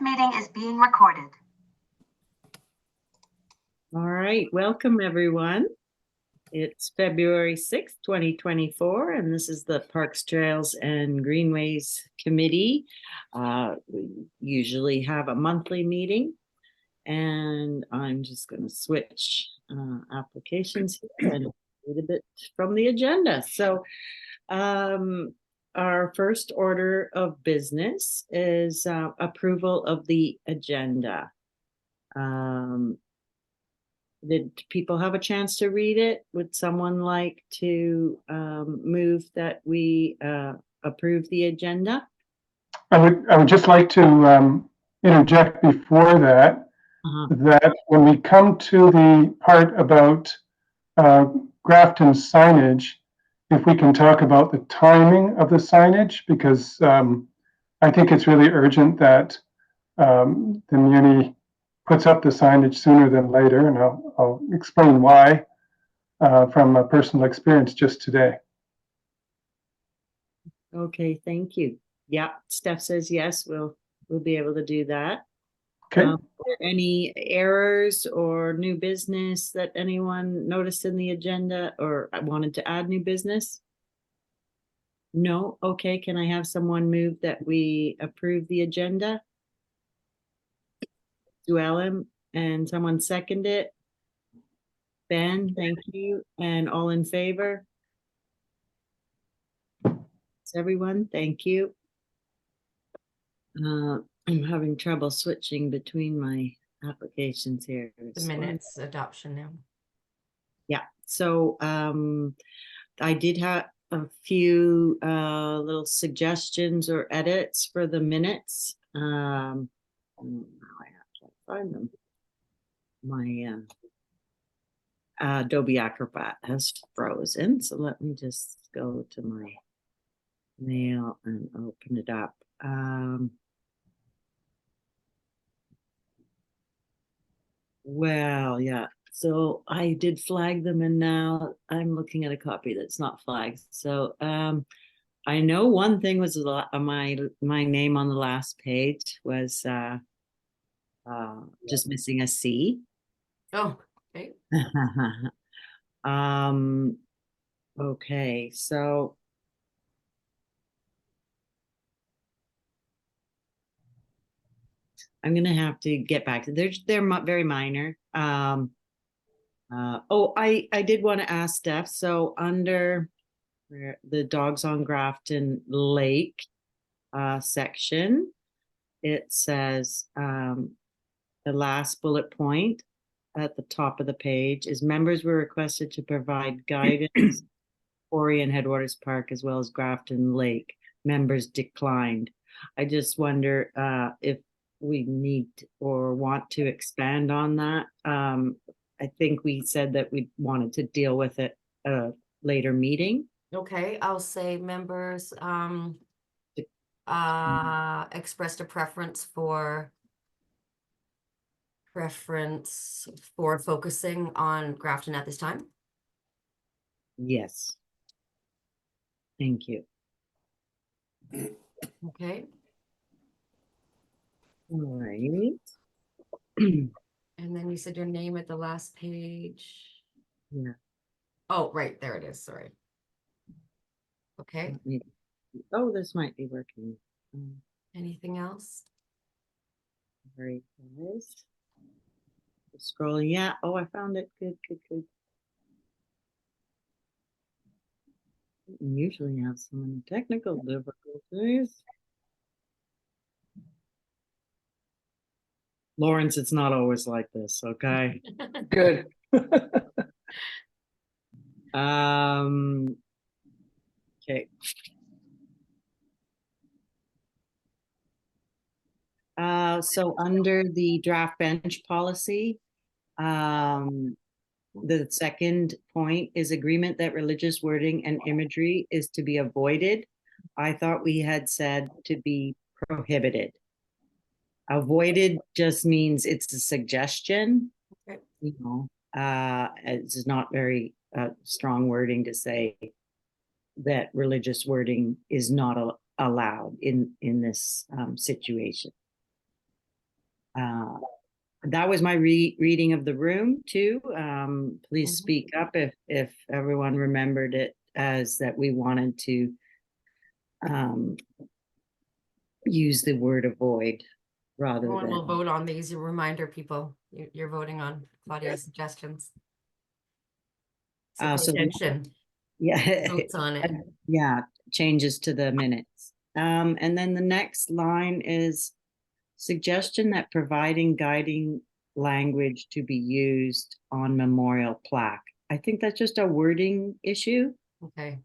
meeting is being recorded. All right, welcome everyone. It's February 6th, 2024, and this is the Parks, Trails, and Greenways Committee. We usually have a monthly meeting, and I'm just going to switch applications here and read a bit from the agenda. So our first order of business is approval of the agenda. Did people have a chance to read it? Would someone like to move that we approve the agenda? I would just like to interject before that, that when we come to the part about Grafton signage, if we can talk about the timing of the signage, because I think it's really urgent that the Muni puts up the signage sooner than later, and I'll explain why from a personal experience just today. Okay, thank you. Yeah, Steph says yes, we'll be able to do that. Okay. Are there any errors or new business that anyone noticed in the agenda or wanted to add new business? No? Okay, can I have someone move that we approve the agenda? Ellen, and someone second it? Ben, thank you. And all in favor? It's everyone, thank you. I'm having trouble switching between my applications here. The minutes adoption now. Yeah, so I did have a few little suggestions or edits for the minutes. Now I can't find them. My Adobe Acrobat has frozen, so let me just go to my mail and open it up. Well, yeah, so I did flag them, and now I'm looking at a copy that's not flagged. So I know one thing was my name on the last page was just missing a C. Oh, okay. Okay, so I'm gonna have to get back to they're very minor. Oh, I did want to ask Steph. So under the Dogs on Grafton Lake section, it says the last bullet point at the top of the page is members were requested to provide guidance Quarry and Headwaters Park as well as Grafton Lake. Members declined. I just wonder if we need or want to expand on that. I think we said that we wanted to deal with it at a later meeting. Okay, I'll say members expressed a preference for focusing on Grafton at this time. Yes. Thank you. Okay. All right. And then you said your name at the last page. Yeah. Oh, right, there it is. Sorry. Okay. Oh, this might be working. Anything else? Very nice. Scrolling. Yeah. Oh, I found it. Good. Usually have so many technical difficulties. Lawrence, it's not always like this, okay? Good. Okay. So under the draft bench policy, the second point is agreement that religious wording and imagery is to be avoided. I thought we had said to be prohibited. Avoided just means it's a suggestion. Okay. You know, it's not very strong wording to say that religious wording is not allowed in this situation. Uh, that was my reading of the room too. Please Mhm. speak up if everyone remembered it as that we wanted to use the word avoid rather Everyone will than. vote on these. A reminder, people, you're voting on Claudia's suggestions. So pay So attention. yeah, Votes on it. yeah, changes to the minutes. And then the next line is suggestion that providing guiding language to be used on memorial plaque. I think that's just a wording issue. Okay.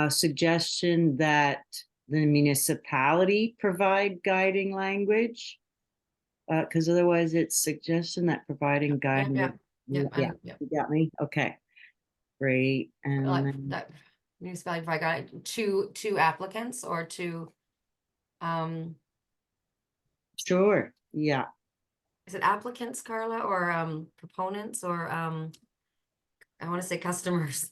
Suggestion that the municipality provide guiding language. Because otherwise it's suggestion that providing guiding. Yeah. You got me? Okay. Great. And Like then, that municipality, if I got it, two applicants or two, sure. Yeah. is it applicants, Carla, or proponents, or I want to say customers.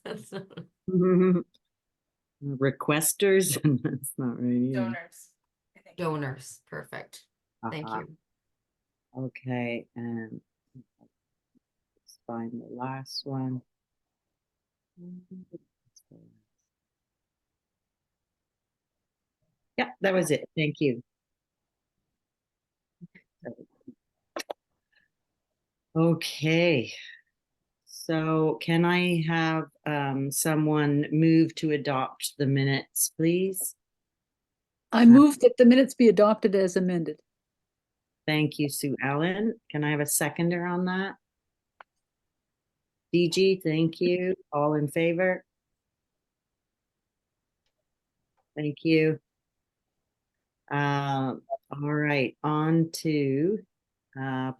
Requesters. That's not right. Either. Donors. I think. Donors, perfect. Thank Uh-huh. you. Okay, and let's find the last one. Yeah, that was it. Thank you. Okay. So can I have someone move to adopt the minutes, please? I move that the minutes be adopted as amended. Thank you, Sue Ellen. Can I have a seconder on that? DG, thank you. All in favor? Thank you. All right, on to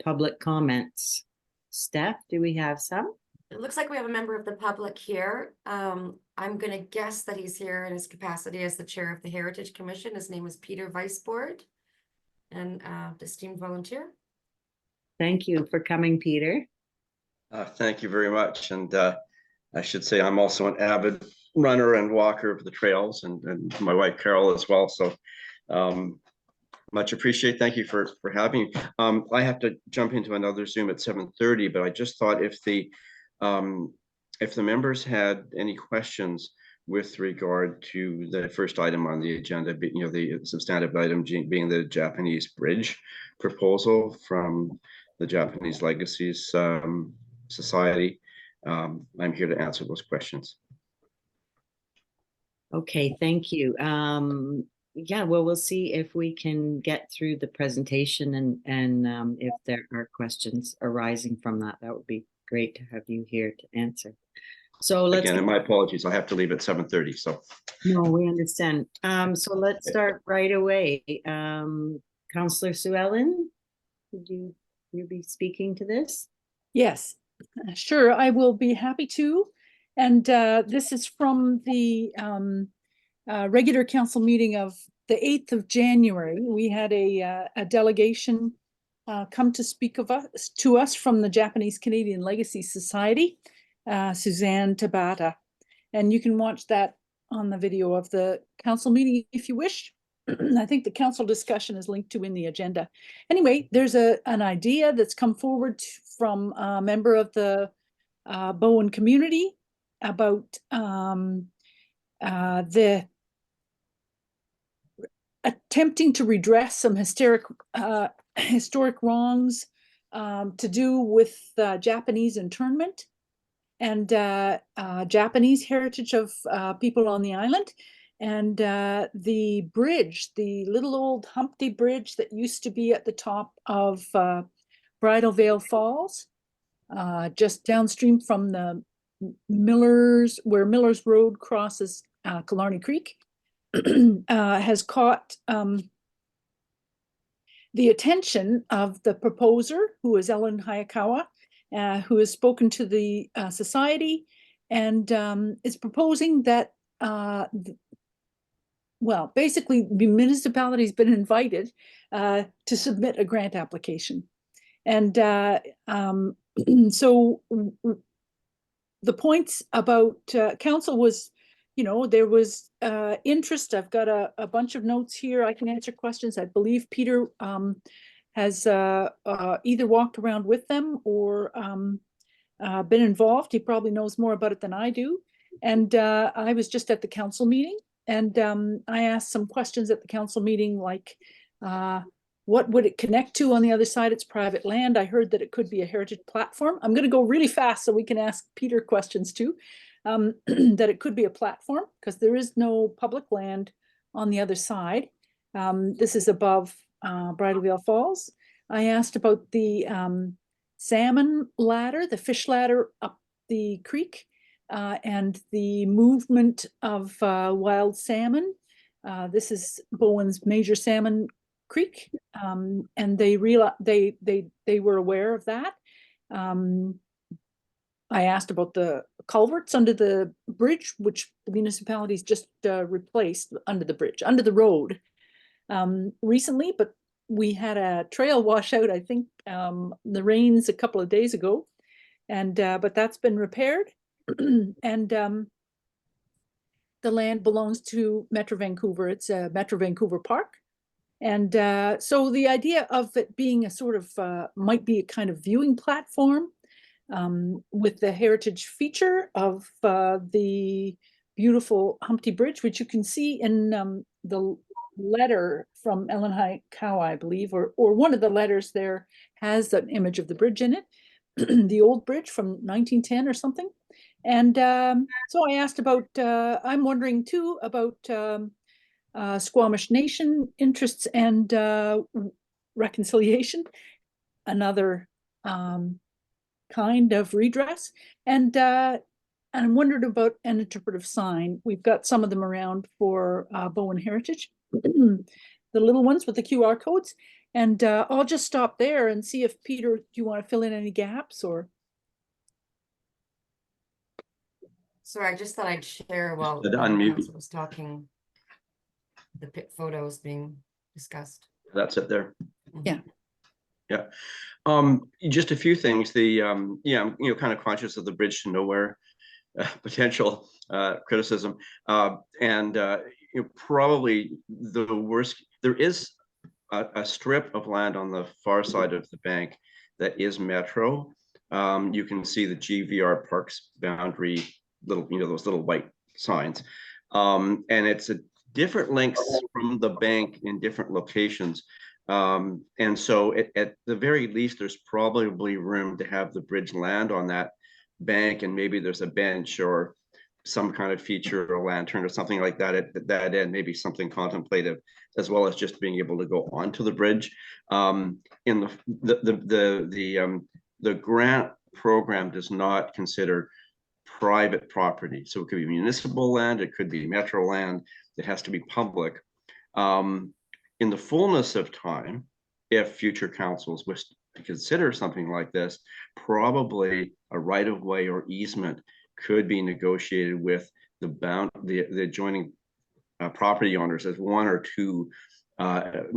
public comments. Steph, do we have some? It looks like we have a member of the public here. I'm gonna guess that he's here in his capacity as the chair of the Heritage Commission. His name is Peter Weisbord, and esteemed volunteer. Thank you for coming, Peter. Thank you very much. And I should say I'm also an avid runner and walker of the trails, and my wife Carol as well. So much appreciate. Thank you for having me. I have to jump into another Zoom at 7:30, but I just thought if the members had any questions with regard to the first item on the agenda, the substantive item being the Japanese bridge proposal from the Japanese Legacies Society, I'm here to answer those questions. Okay, thank you. Yeah, well, we'll see if we can get through the presentation and if there are questions arising from that, that would be great to have you here to answer. So let's again, and my apologies, I have to leave at 7:30. So no, we understand. So let's start right away. Councillor Sue Ellen, would you be speaking to this? Yes, sure, I will be happy to. And this is from the regular council meeting of the 8th of January. We had a delegation come to speak to us from the Japanese Canadian Legacy Society, Suzanne Tabata. And you can watch that on the video of the council meeting if you wish. I think the council discussion is linked to in the agenda. Anyway, there's an idea that's come forward from a member of the Bowen community about the attempting to redress some historic wrongs to do with Japanese internment and Japanese heritage of people on the island. And the bridge, the little old Humpty Bridge that used to be at the top of Bridal Veil Falls, just downstream from the Millers, where Millers Road crosses Killarney Creek, has caught the attention of the proposer, who is Ellen Hayakawa, who has spoken to the society and is proposing that well, basically the municipality's been invited to submit a grant application. And so the points about council was, there was interest. I've got a bunch of notes here. I can answer questions. I believe Peter has either walked around with them or been involved. He probably knows more about it than I do. And I was just at the council meeting, and I asked some questions at the council meeting, like what would it connect to on the other side? It's private land. I heard that it could be a heritage platform. I'm going to go really fast so we can ask Peter questions too. That it could be a platform because there is no public land on the other side. This is above Bridalveil Falls. I asked about the salmon ladder, the fish ladder up the creek, and the movement of wild salmon. This is Bowen's major salmon creek, and they were aware of that. I asked about the culverts under the bridge, which the municipalities just replaced under the bridge, under the road recently, but we had a trail washout, I think, the rains a couple of days ago, and but that's been repaired. And the land belongs to Metro Vancouver. It's a Metro Vancouver Park. And so the idea of it being a sort of, might be a kind of viewing platform with the heritage feature of the beautiful Humpty Bridge, which you can see in the letter from Ellen Howe, I believe, or one of the letters there has an image of the bridge in it, the old bridge from 1910 or something. And so I asked about, I'm wondering too about Squamish Nation interests and reconciliation, another kind of redress. And I wondered about an interpretive sign. We've got some of them around for Bowen Heritage, the little ones with the QR codes. And I'll just stop there and see if Peter, do you want to fill in any gaps or? Sorry, I just thought I'd share while Just unmute. council was talking, the photos being discussed. That's it there. Yeah. Yeah. Just a few things. The yeah, I'm kind of conscious of the bridge to nowhere potential criticism, and probably the worst. There is a strip of land on the far side of the bank that is Metro. You can see the GVR Parks boundary, little those little white signs, and it's a different lengths from the bank in different locations. And so at the very least, there's probably room to have the bridge land on that bank, and maybe there's a bench or some kind of feature or lantern or something like that at that end, maybe something contemplative, as well as just being able to go onto the bridge. In the grant program does not consider private property, so it could be municipal land, it could be metro land. It has to be public. In the fullness of time, if future councils wish to consider something like this, probably a right-of-way or easement could be negotiated with the adjoining property owners as one or two,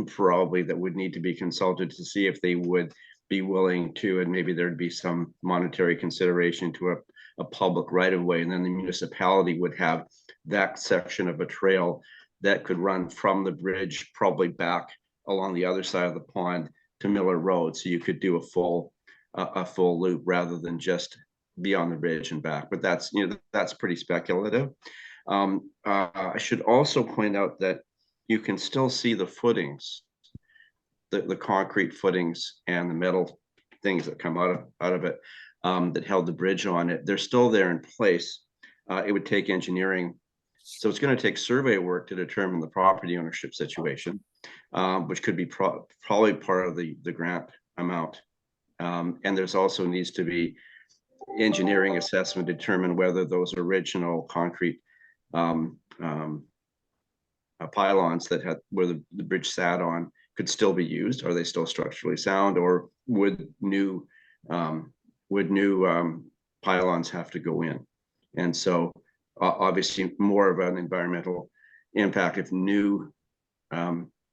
probably, that would need to be consulted to see if they would be willing to, and maybe there'd be some monetary consideration to a public right-of-way, and then the municipality would have that section of a trail that could run from the bridge probably back along the other side of the pond to Miller Road. So you could do a full loop rather than just be on the bridge and back. But that's that's pretty speculative. I should also point out that you can still see the footings, the concrete footings and the metal things that come out of it that held the bridge on it. They're still there in place. It would take engineering. So it's going to take survey work to determine the property ownership situation, which could be probably part of the grant amount. And there's also needs to be engineering assessment to determine whether those original concrete pylons that had where the bridge sat on could still be used. Are they still structurally sound, or would new pylons have to go in? And so obviously more of an environmental impact if new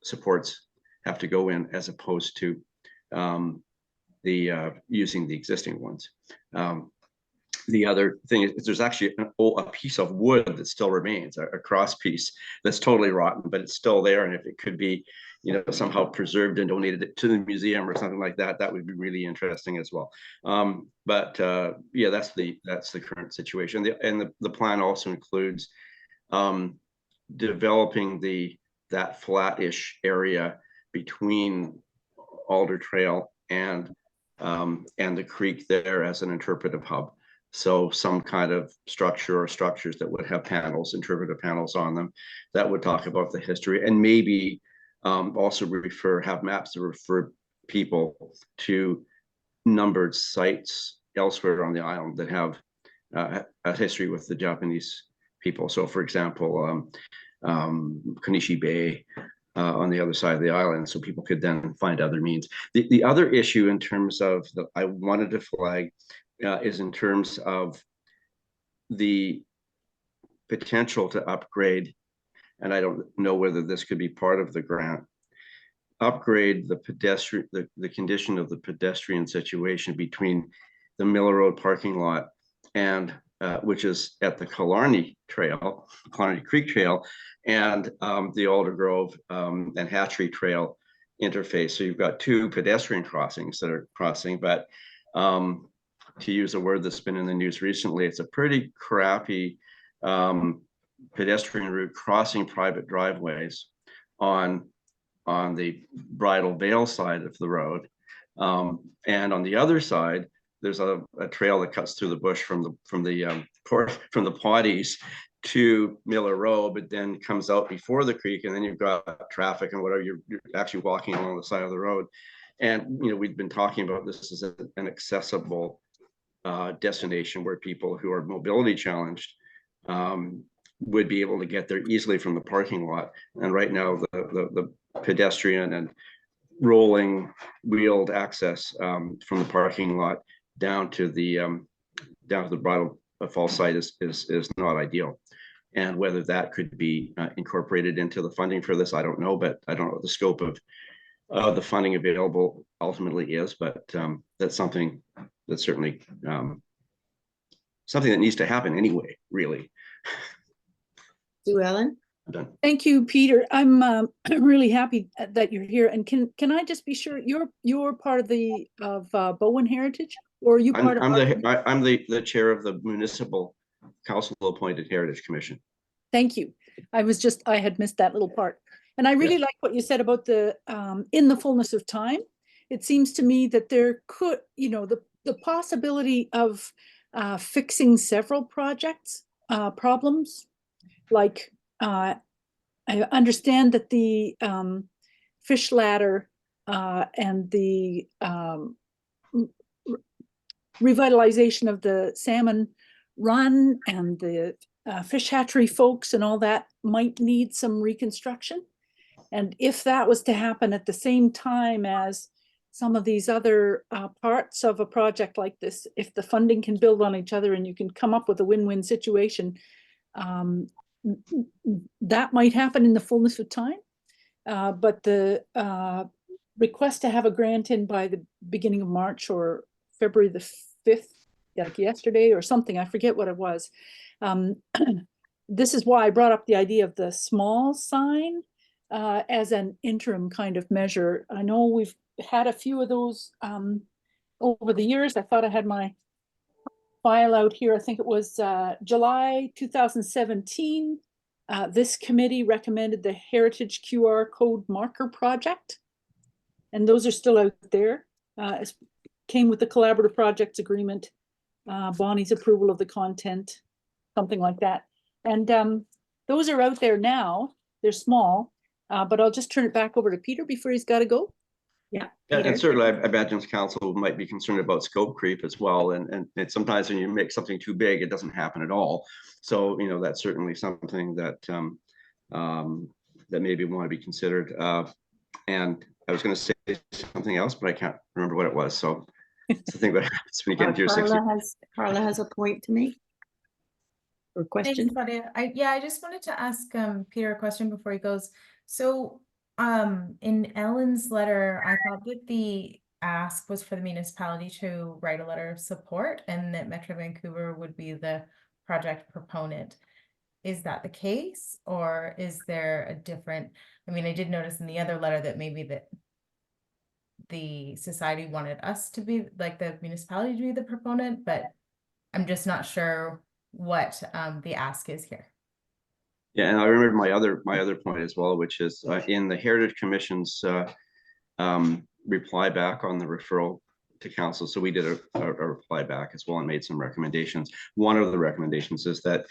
supports have to go in as opposed to using the existing ones. The other thing is there's actually a piece of wood that still remains, a cross piece that's totally rotten, but it's still there. And if it could be, somehow preserved and donated it to the museum or something like that. That would be really interesting as well. Yeah, that's the current situation. The plan also includes developing that flat-ish area between Alder Trail and the creek there as an interpretive hub. So some kind of structure or structures that would have panels, interpretive panels on them, that would talk about the history, and maybe also have maps to refer people to numbered sites elsewhere on the island that have a history with the Japanese people. So for example, Konishi Bay on the other side of the island, so people could then find other means. The other issue in terms of that I wanted to flag is in terms of the potential to upgrade, and I don't know whether this could be part of the grant, upgrade the pedestrian, the condition of the pedestrian situation between the Miller Road parking lot and which is at the Killarney Creek Trail, and the Alder Grove and Hatchery Trail interface. So you've got two pedestrian crossings that are crossing, but to use a word that's been in the news recently, it's a pretty crappy pedestrian route crossing private driveways on the Bridal Veil side of the road. And on the other side, there's a trail that cuts through the bush from the potties to Miller Road, but then comes out before the creek, and then you've got traffic and whatever. You're actually walking along the side of the road. And we've been talking about this as an accessible destination where people who are mobility challenged would be able to get there easily from the parking lot. And right now, the pedestrian and rolling wheeled access from the parking lot down to the Bridal Fall site is not ideal. And whether that could be incorporated into the funding for this, I don't know, but I don't know what the scope of the funding available ultimately is, but that's something that's certainly something that needs to happen anyway, really. Sue Ellen? I'm done. Thank you, Peter. I'm really happy that you're here. And can I just be sure you're part of Bowen Heritage, or are you part of? I'm the chair of the Municipal Council appointed Heritage Commission. Thank you. I had missed that little part. And I really like what you said about the in the fullness of time. It seems to me that there could, the possibility of fixing several problems, like I understand that the fish ladder and the revitalization of the salmon run and the fish hatchery folks and all that might need some reconstruction. And if that was to happen at the same time as some of these other parts of a project like this, if the funding can build on each other and you can come up with a win-win situation, that might happen in the fullness of time. But the request to have a grant in by the beginning of March or February the 5th, like yesterday or something, I forget what it was. This is why I brought up the idea of the small sign as an interim kind of measure. I know we've had a few of those over the years. I thought I had my file out here. I think it was July 2017. This committee recommended the Heritage QR Code Marker Project. And those are still out there. It came with the Collaborative Projects Agreement, Bonnie's approval of the content, something like that. And those are out there now. They're small, but I'll just turn it back over to Peter before he's got to go. Yeah. And certainly I imagine council might be concerned about scope creep as well. And sometimes when you make something too big, it doesn't happen at all. So, that's certainly something that that maybe want to be considered. And I was going to say something else, but I can't remember what it was. So it's the thing that happens when you get into your 60s. Carla has a point to make. Or question. Thanks, Claudia. I just wanted to ask Peter a question before he goes. So in Ellen's letter, I thought that the ask was for the municipality to write a letter of support and that Metro Vancouver would be the project proponent. is that the case, or is there a different, I mean, I did notice in the other letter that maybe that the society wanted us to be, like the municipality to be the proponent, but I'm just not sure what the ask is here. Yeah, and I remember my other point as well, which is in the Heritage Commission's reply back on the referral to council. So we did a reply back as well and made some recommendations. One of the recommendations is that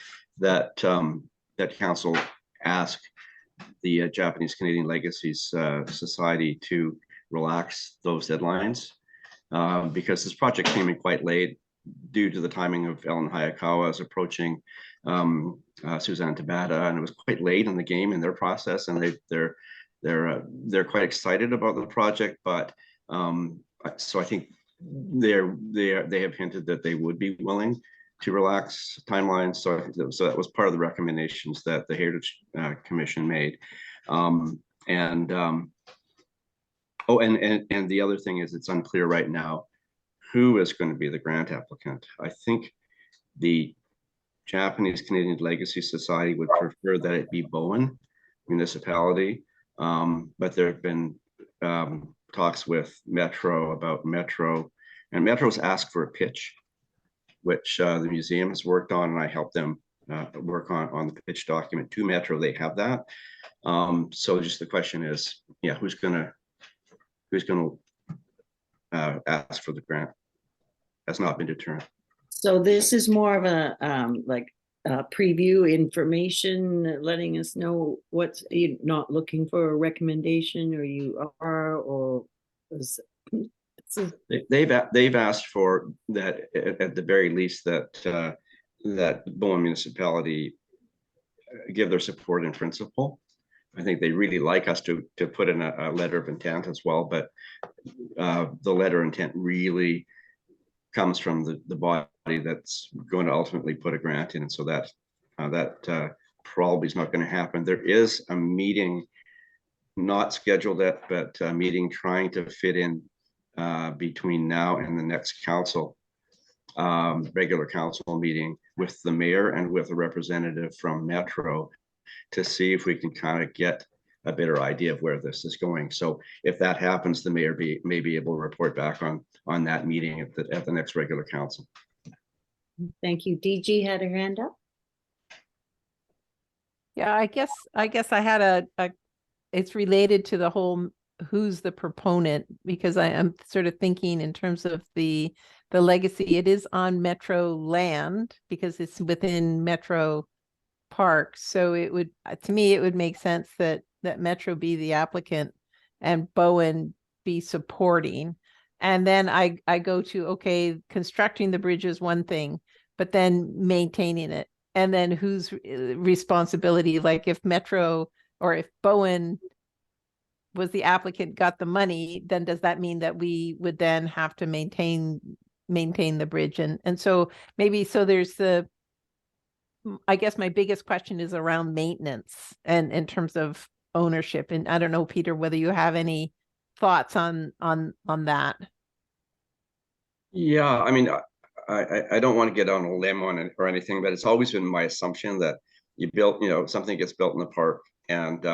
council ask the Japanese Canadian Legacies Society to relax those deadlines because this project came in quite late due to the timing of Ellen Hayakawa's approaching Suzanne Tabata, and it was quite late in the game in their process, and they're quite excited about the project, but so I think they have hinted that they would be willing to relax timelines. So that was part of the recommendations that the Heritage Commission made. Oh, and the other thing is it's unclear right now who is going to be the grant applicant. I think the Japanese Canadian Legacy Society would prefer that it be Bowen municipality, but there have been talks with Metro about Metro, and Metro's asked for a pitch, which the museum has worked on, and I helped them work on the pitch document to Metro. They have that. So just the question is, yeah, who's gonna ask for the grant? Has not been determined. So this is more of a like preview information, letting us know what's, you're not looking for a recommendation, or you are, or is, They've asked for that at the very least that Bowen municipality give their support in principle. I think they really like us to put in a letter of intent as well, but the letter of intent really comes from the body that's going to ultimately put a grant in, and so that probably is not going to happen. There is a meeting not scheduled yet, but a meeting trying to fit in between now and the next council, regular council meeting with the mayor and with a representative from Metro to see if we can kind of get a better idea of where this is going. So if that happens, the mayor may be able to report back on that meeting at the next regular council. thank you. DG had her hand up. Yeah, I guess I had a it's related to the whole who's the proponent, because I am sort of thinking in terms of the legacy. It is on Metro land because it's within Metro Park. So it would, to me, it would make sense that Metro be the applicant and Bowen be supporting. And then I go to, okay, constructing the bridge is one thing, but then maintaining it. And then whose responsibility, like if Metro or if Bowen was the applicant, got the money, then does that mean that we would then have to maintain the bridge? And so maybe, so there's I guess my biggest question is around maintenance and in terms of ownership. And I don't know, Peter, whether you have any thoughts on that. Yeah, I mean, I don't want to get on a limb on it or anything, but it's always been my assumption that something gets built in the park, and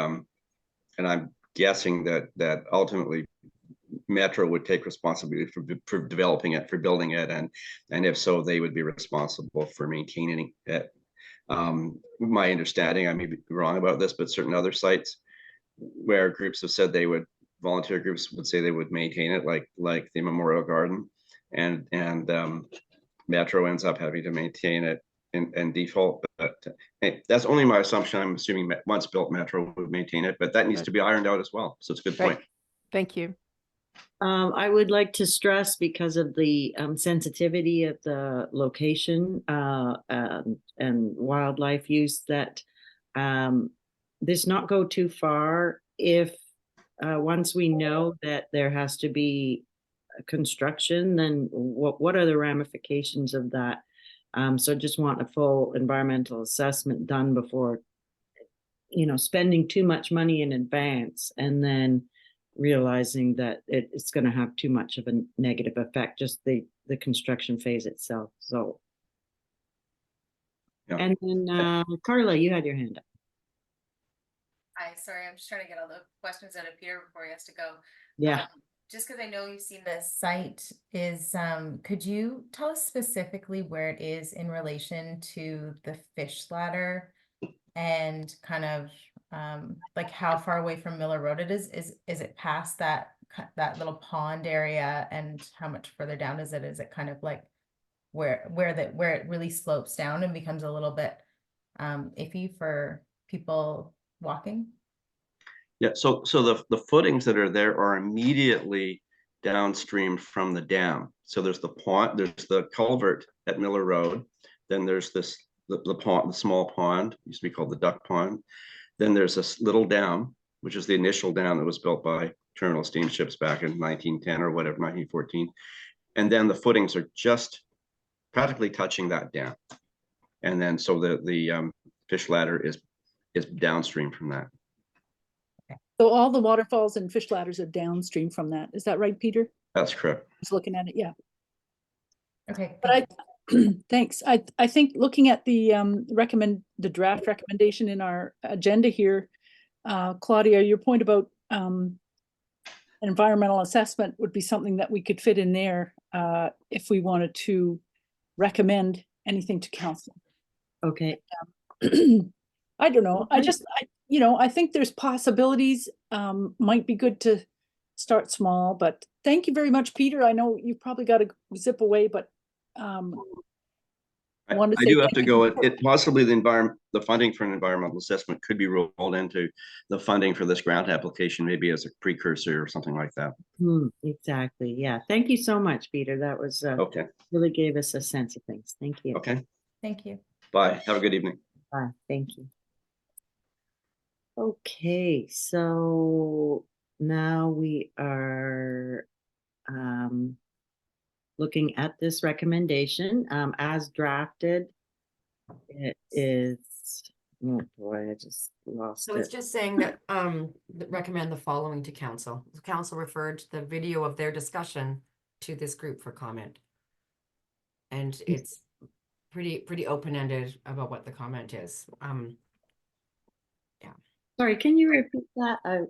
I'm guessing that ultimately Metro would take responsibility for developing it, for building it, and if so, they would be responsible for maintaining it. My understanding, I may be wrong about this, but certain other sites where groups have said volunteer groups would say they would maintain it, like the Memorial Garden, and Metro ends up having to maintain it in default. But hey, that's only my assumption. I'm assuming once built, Metro would maintain it, but that needs to be ironed out as well. So it's a good point. Thank you. I would like to stress, because of the sensitivity of the location and wildlife use, that this not go too far if once we know that there has to be construction, then what are the ramifications of that? So just want a full environmental assessment done before, spending too much money in advance and then realizing that it's going to have too much of a negative effect, just the construction phase itself. So Yeah. And then Carla, you had your hand up. Hi, sorry, I'm just trying to get all the questions out of Peter before he has to go. Yeah. Just because I know you've seen the site is, could you tell us specifically where it is in relation to the fish ladder? And kind of, like how far away from Miller Road it is? Is it past that, that little pond area, and how much further down is it? Is it kind of like where it really slopes down and becomes a little bit iffy for people walking? Yeah, so the footings that are there are immediately downstream from the dam. So there's the pond, there's the culvert at Miller Road. Then there's the pond, the small pond, used to be called the duck pond. Then there's this little dam, which is the initial dam that was built by terminal steamships back in 1910 or whatever, 1914. And then the footings are just practically touching that dam. And then so the fish ladder is downstream from that. So all the waterfalls and fish ladders are downstream from that. Is that right, Peter? That's correct. Just looking at it, yeah. Okay, But thanks. I think looking at the the draft recommendation in our agenda here, Claudia, your point about environmental assessment would be something that we could fit in there if we wanted to recommend anything to council. Okay. I don't know. I think there's possibilities. Might be good to start small, but thank you very much, Peter. I know you've probably got to zip away, but I want to I say do have thank to you. go. It possibly the funding for an environmental assessment could be rolled into the funding for this grant application, maybe as a precursor or something like that. Exactly. Yeah. Thank you so much, Peter. That was Okay. really gave us a sense of things. Thank you. Okay. thank you. Bye. Have a good evening. Bye. Thank you. Okay, so now we are looking at this recommendation as drafted. It is, oh boy, I just lost So it's it. just saying that, recommend the following to council. The council referred the video of their discussion to this group for comment. And it's pretty open-ended about what the comment is. Sorry, can you repeat that?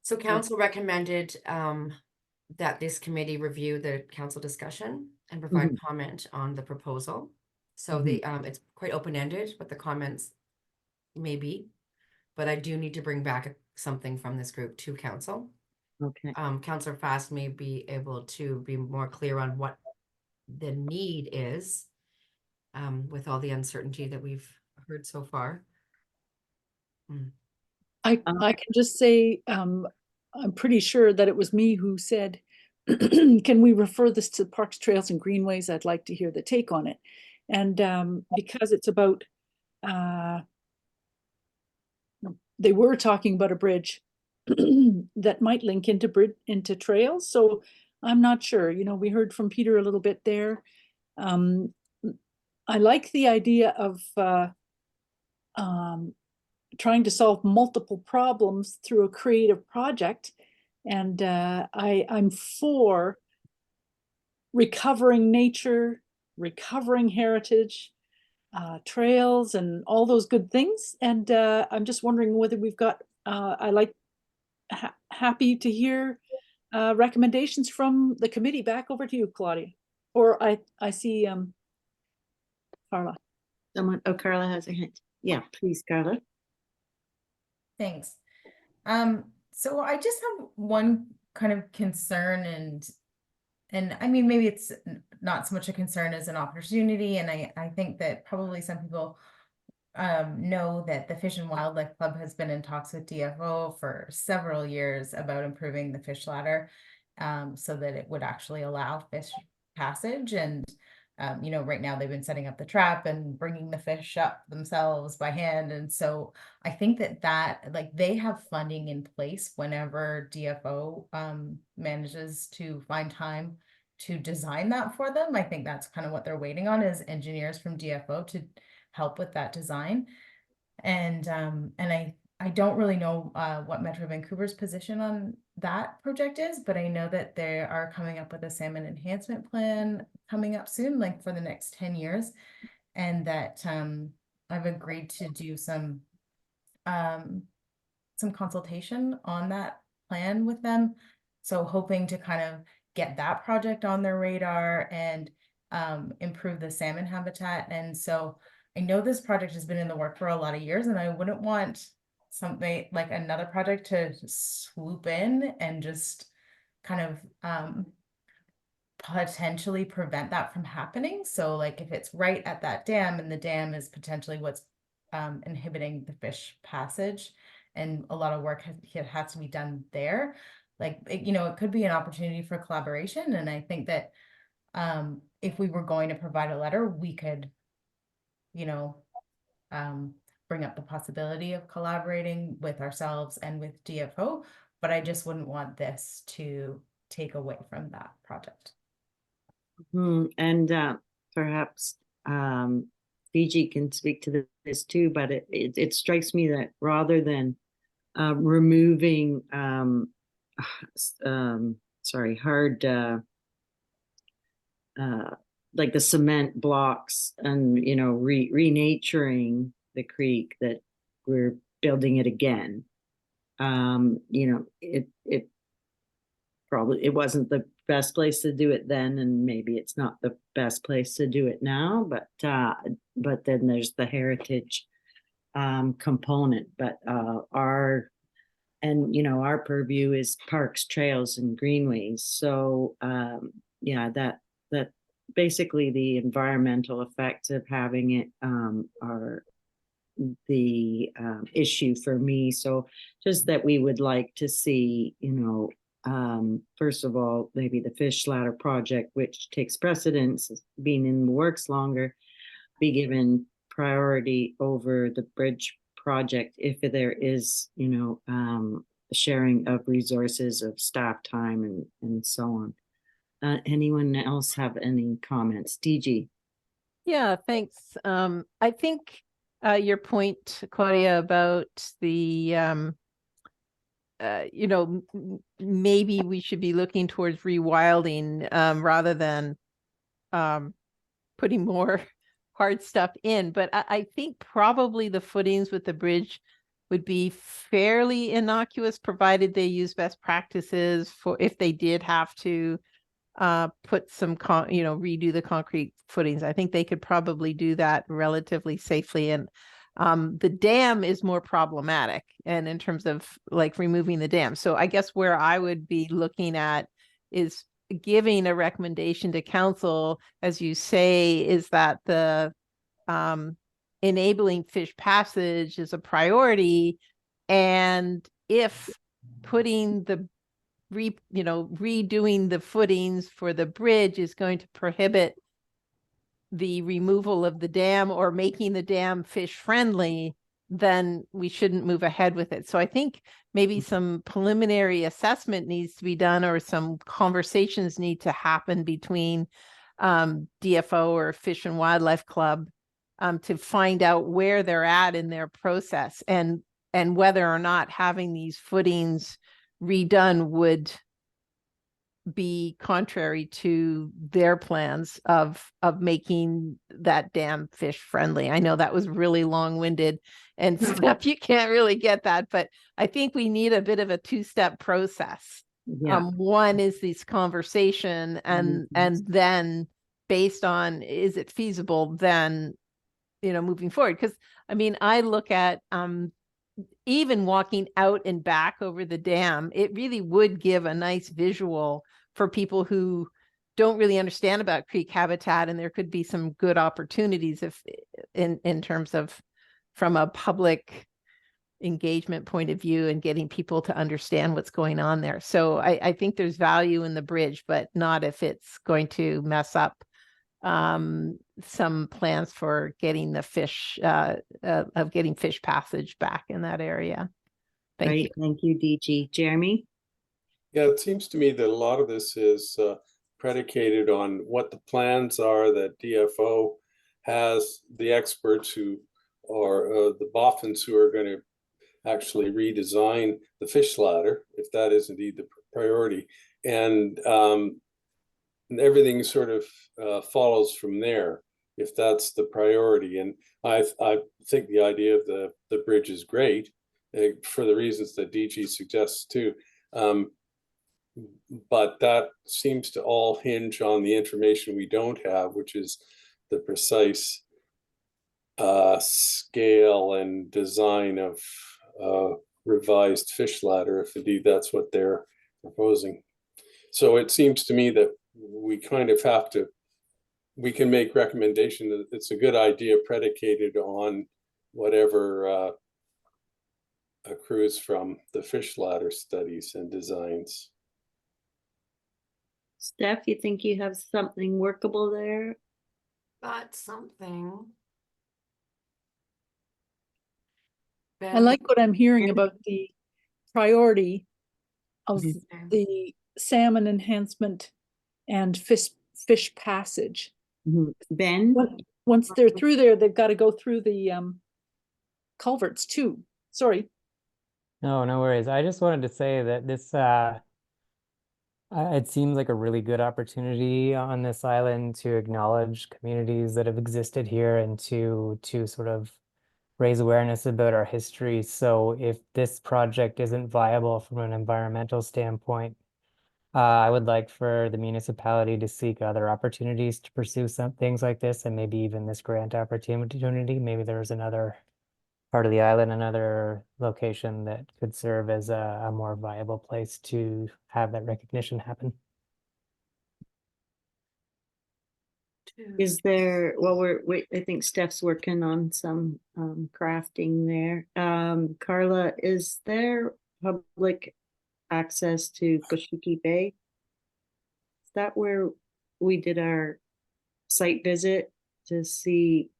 So council recommended that this committee review the council discussion and provide comment on the proposal. So the it's quite open-ended, what the comments may be, but I do need to bring back something from this group to council. Okay. Councillor Fast may be able to be more clear on what the need is with all the uncertainty that we've heard so far. I can just say, I'm pretty sure that it was me who said, can we refer this to Parks, Trails and Greenways? I'd like to hear the take on it. And because it's about, they were talking about a bridge that might link into trails. So I'm not sure, we heard from Peter a little bit there. I like the idea of trying to solve multiple problems through a creative project. And I'm for recovering nature, recovering heritage, trails and all those good things. And I'm just wondering whether we've got, happy to hear recommendations from the committee. Back over to you, Claudia. Or I see Carla. Carla has a hint. Yeah, please, Carla. Thanks. So I just have one kind of concern, and I mean, maybe it's not so much a concern as an opportunity. And I think that probably some people know that the Fish and Wildlife Club has been in talks with DFO for several years about improving the fish ladder so that it would actually allow fish passage. And right now they've been setting up the trap and bringing the fish up themselves by hand. And so I think that like they have funding in place whenever DFO manages to find time to design that for them. I think that's kind of what they're waiting on, is engineers from DFO to help with that design. And I don't really know what Metro Vancouver's position on that project is, but I know that they are coming up with a salmon enhancement plan coming up soon, like for the next 10 years. And that I've agreed to do some consultation on that plan with them. So hoping to kind of get that project on their radar and improve the salmon habitat. And so I know this project has been in the work for a lot of years, and I wouldn't want something like another project to swoop in and just kind of potentially prevent that from happening. So like if it's right at that dam and the dam is potentially what's inhibiting the fish passage, and a lot of work has to be done there, like it could be an opportunity for collaboration. And I think that if we were going to provide a letter, we could bring up the possibility of collaborating with ourselves and with DFO, but I just wouldn't want this to take away from that project. And perhaps Fiji can speak to this too, but it strikes me that rather than removing hard like the cement blocks and renaturing the creek, that we're building it again. It probably, it wasn't the best place to do it then, and maybe it's not the best place to do it now, but then there's the heritage component. But our purview is parks, trails, and greenways. So that basically the environmental effects of having it are the issue for me. So just that we would like to see, first of all, maybe the fish ladder project, which takes precedence, being in the works longer, be given priority over the bridge project if there is, sharing of resources, of staff time, and so on. Anyone else have any comments? DG? Yeah, thanks. I think your point, Claudia, about the maybe we should be looking towards rewilding rather than putting more hard stuff in. But I think probably the footings with the bridge would be fairly innocuous, provided they use best practices for if they did have to put some redo the concrete footings. I think they could probably do that relatively safely. And the dam is more problematic, and in terms of like removing the dam. So I guess where I would be looking at is giving a recommendation to council, as you say, is that the enabling fish passage is a priority, and if putting the redoing the footings for the bridge is going to prohibit the removal of the dam or making the dam fish friendly, then we shouldn't move ahead with it. So I think maybe some preliminary assessment needs to be done, or some conversations need to happen between DFO or Fish and Wildlife Club to find out where they're at in their process, and whether or not having these footings redone would be contrary to their plans of making that dam fish friendly. I know that was really long-winded and stuff. You can't really get that, but I think we need a bit of a two-step process. Yeah. One is this conversation, and then based on is it feasible, then moving forward. Because I mean, I look at even walking out and back over the dam, it really would give a nice visual for people who don't really understand about creek habitat, and there could be some good opportunities if in terms of from a public engagement point of view and getting people to understand what's going on there. So I think there's value in the bridge, but not if it's going to mess up some plans for getting the fish getting fish passage back in that area. Thank you. Thank you, DG. Jeremy? Yeah, it seems to me that a lot of this is predicated on what the plans are that DFO has, the experts who are the boffins who are going to actually redesign the fish ladder, if that is indeed the priority. And everything sort of follows from there. if that's the priority. And I think the idea of the bridge is great for the reasons that DG suggests too. But that seems to all hinge on the information we don't have, which is the precise scale and design of revised fish ladder, if indeed that's what they're proposing. So it seems to me that we kind of have to, we can make recommendation that it's a good idea predicated on whatever accrues from the fish ladder studies and designs. Steph, you think you have something workable there? Got something. I Ben, like what I'm hearing about the priority of Mhm. the salmon enhancement and fish passage. Mhm. Ben? Once they're through there, they've got to go through the culverts too. Sorry. No, no worries. I just wanted to say that this it seems like a really good opportunity on this island to acknowledge communities that have existed here and to sort of raise awareness about our history. So if this project isn't viable from an environmental standpoint, I would like for the municipality to seek other opportunities to pursue some things like this, and maybe even this grant opportunity. Maybe there's another part of the island, another location that could serve as a more viable place to have that recognition happen. Is there, well, I think Steph's working on some crafting there. Carla, is there public access to Goshiki Bay? Is that where we did our site visit to see?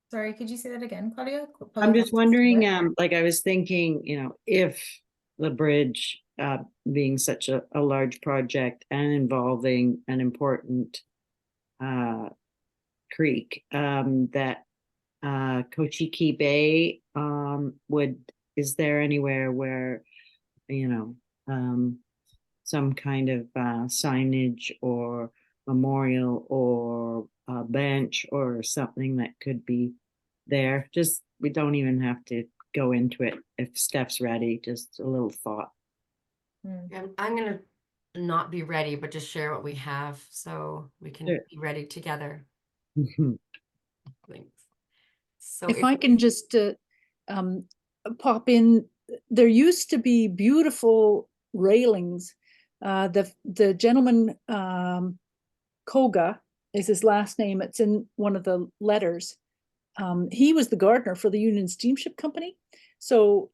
Sorry, could you say that again, Claudia? I'm Public just access to wondering, where? like I was thinking, if the bridge being such a large project and involving an important creek, that Kochiki Bay is there anywhere where some kind of signage or memorial or a bench or something that could be there? Just, we don't even have to go into it if Steph's ready, just a little thought. I'm gonna not be ready, but just share what we have so we can Sure. be ready together. Thanks. So If I can just pop in, there used to be beautiful railings. The gentleman, Koga is his last name. It's in one of the letters. He was the gardener for the Union Steamship Company. So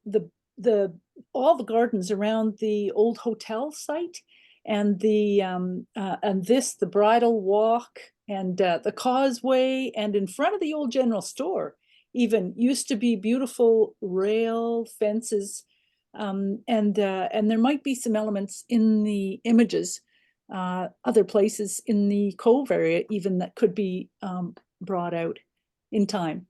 all the gardens around the old hotel site and the bridle walk and the causeway and in front of the old general store even used to be beautiful rail fences. And there might be some elements in the images, other places in the cove area even that could be brought out in time.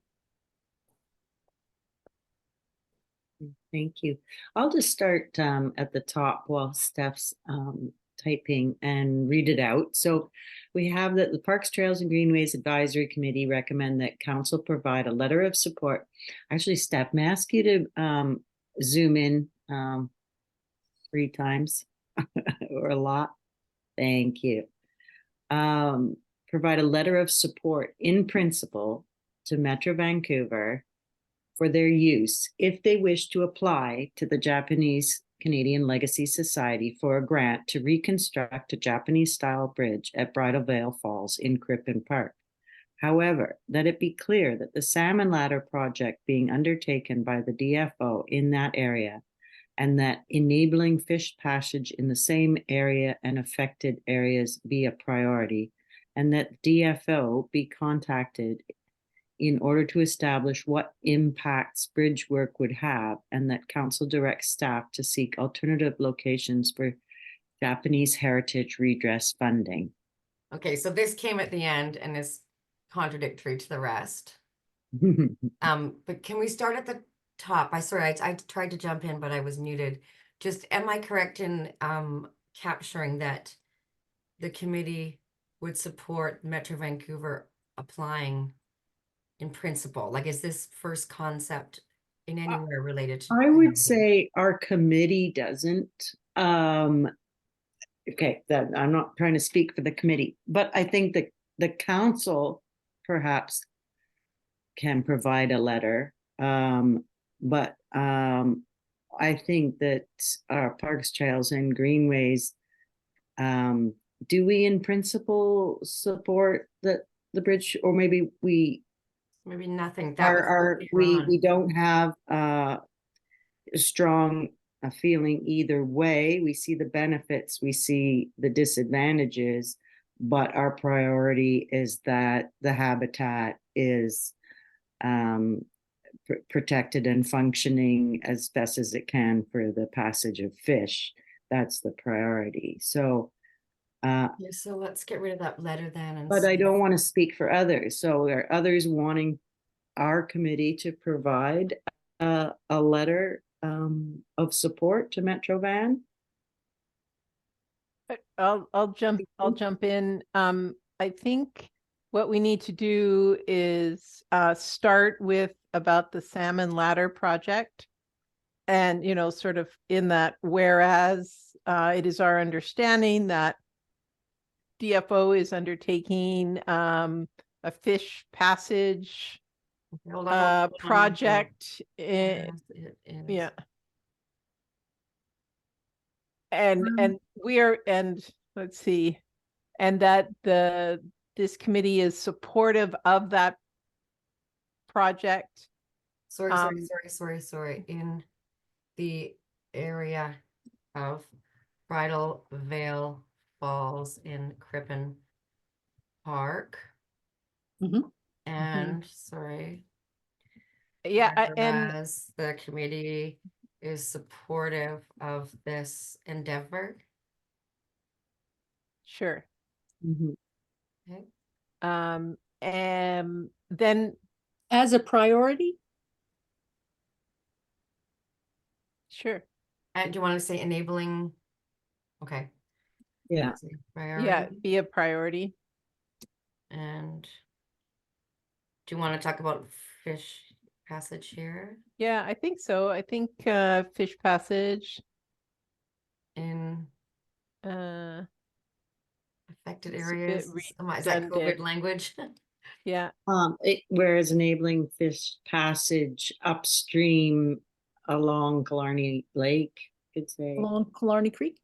Thank you. I'll just start at the top while Steph's typing and read it out. So we have that the Parks, Trails and Greenways Advisory Committee recommend that council provide a letter of support. Actually, Steph, may I ask you to zoom in 3 times or a lot? Thank you. Provide a letter of support in principle to Metro Vancouver for their use if they wish to apply to the Japanese Canadian Legacy Society for a grant to reconstruct a Japanese-style bridge at Bridal Veil Falls in Crippen Park. However, let it be clear that the salmon ladder project being undertaken by the DFO in that area and that enabling fish passage in the same area and affected areas be a priority, and that DFO be contacted in order to establish what impacts bridge work would have, and that council directs staff to seek alternative locations for Japanese heritage redress funding. okay, so this came at the end and is contradictory to the rest. But can we start at the top? I tried to jump in, but I was muted. Just, am I correct in capturing that the committee would support Metro Vancouver applying in principle? Like, is this first concept in anywhere related to? I would say our committee doesn't. Okay, that I'm not trying to speak for the committee, but I think that the council perhaps can provide a letter. But I think that our parks, trails, and greenways, do we in principle support the bridge, or maybe we Maybe nothing. That was are earlier we on. don't have a strong feeling either way. We see the benefits, we see the disadvantages, but our priority is that the habitat is protected and functioning as best as it can for the passage of fish. That's the priority. So Yeah, so let's get rid of that letter then. And but I see. don't want to speak for others. So are others wanting our committee to provide a letter of support to Metro Van? I'll jump in. I think what we need to do is start with about the salmon ladder project. And, you know, sort of in that, whereas it is our understanding that DFO is undertaking a fish passage Okay, hold on. project. Yes, it is. Yeah. And let's see, and that this committee is supportive of that project. Sorry. In the area of Bridal Veil Falls in Crippen Park. Mhm. And sorry. Yeah, and Whereas the committee is supportive of this endeavor. sure. Mhm. Okay. And then As a priority? sure. Do you want to say enabling? Okay. Yeah. Say Yeah, priority. be a priority. And do you want to talk about fish passage here Yeah, I think so. I think fish passage. in Uh affected It's a bit areas? Is that COVID redundant. language? Yeah. Whereas enabling fish passage upstream along Killarney Lake, could say, Along Killarney Creek?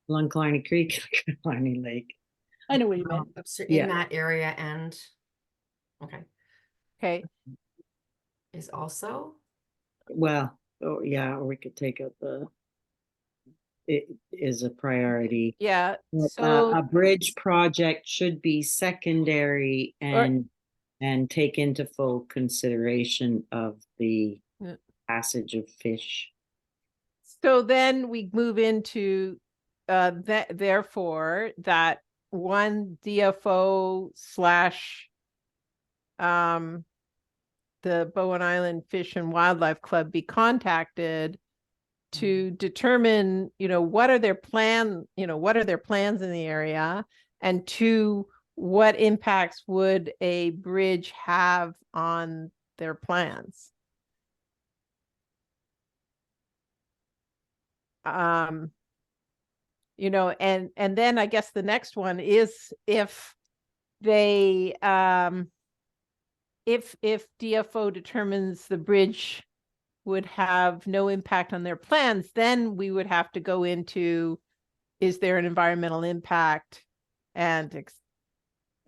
along Killarney Creek, Killarney Lake. I know what you meant. In Yeah. that area and Okay. is also Well, oh yeah, or we could take out it is a priority. Yeah. But, So a bridge project should be secondary and take into full consideration of the Yeah. passage of fish. So then we move into therefore that one DFO slash the Bowen Island Fish and Wildlife Club be contacted to determine, you know, what are their plans in the area, and two, what impacts would a bridge have on their plans? You know, and then I guess the next one is if they if DFO determines the bridge would have no impact on their plans, then we would have to go into, is there an environmental impact? And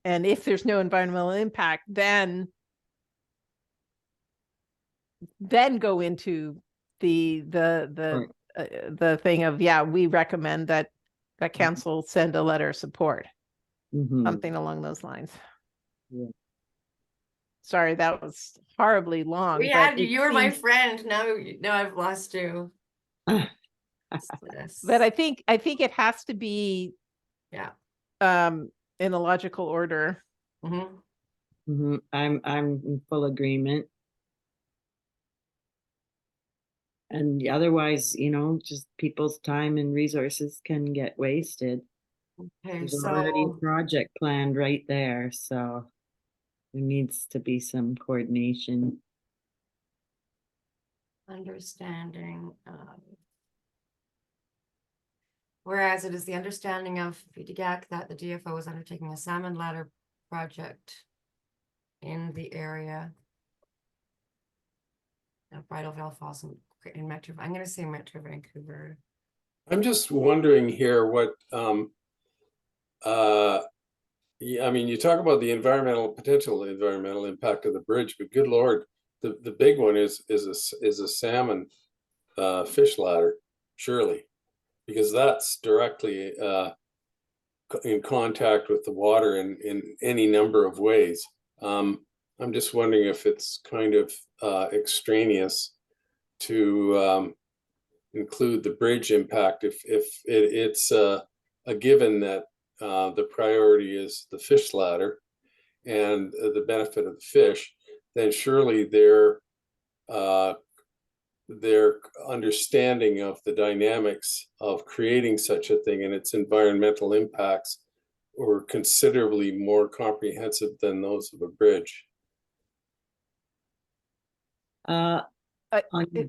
if there's no environmental impact, then go into the thing of, yeah, we recommend that council send a letter of support, Mhm. something along those lines. Yeah. Sorry, that was horribly long. we but had you. it You were my seems- friend. Now I've lost you. But I think it has to be Yeah. in a logical order. Mm-hmm. Mhm. I'm in full agreement. And otherwise, you know, just people's time and resources can get wasted. Okay, There's already a so project planned right there, so. There needs to be some coordination. Understanding. Whereas it is the understanding of PTGAC that the DFO is undertaking a salmon ladder project in the area of Bridal Veil Falls in Metro. I'm going to say Metro Vancouver. I'm just wondering here what, yeah, I mean, you talk about the potential environmental impact of the bridge, but good Lord, the big one is a salmon fish ladder, surely, because that's directly in contact with the water in any number of ways. I'm just wondering if it's kind of extraneous to include the bridge impact if it's a given that the priority is the fish ladder and the benefit of the fish, then surely their understanding of the dynamics of creating such a thing and its environmental impacts were considerably more comprehensive than those of a bridge. I'll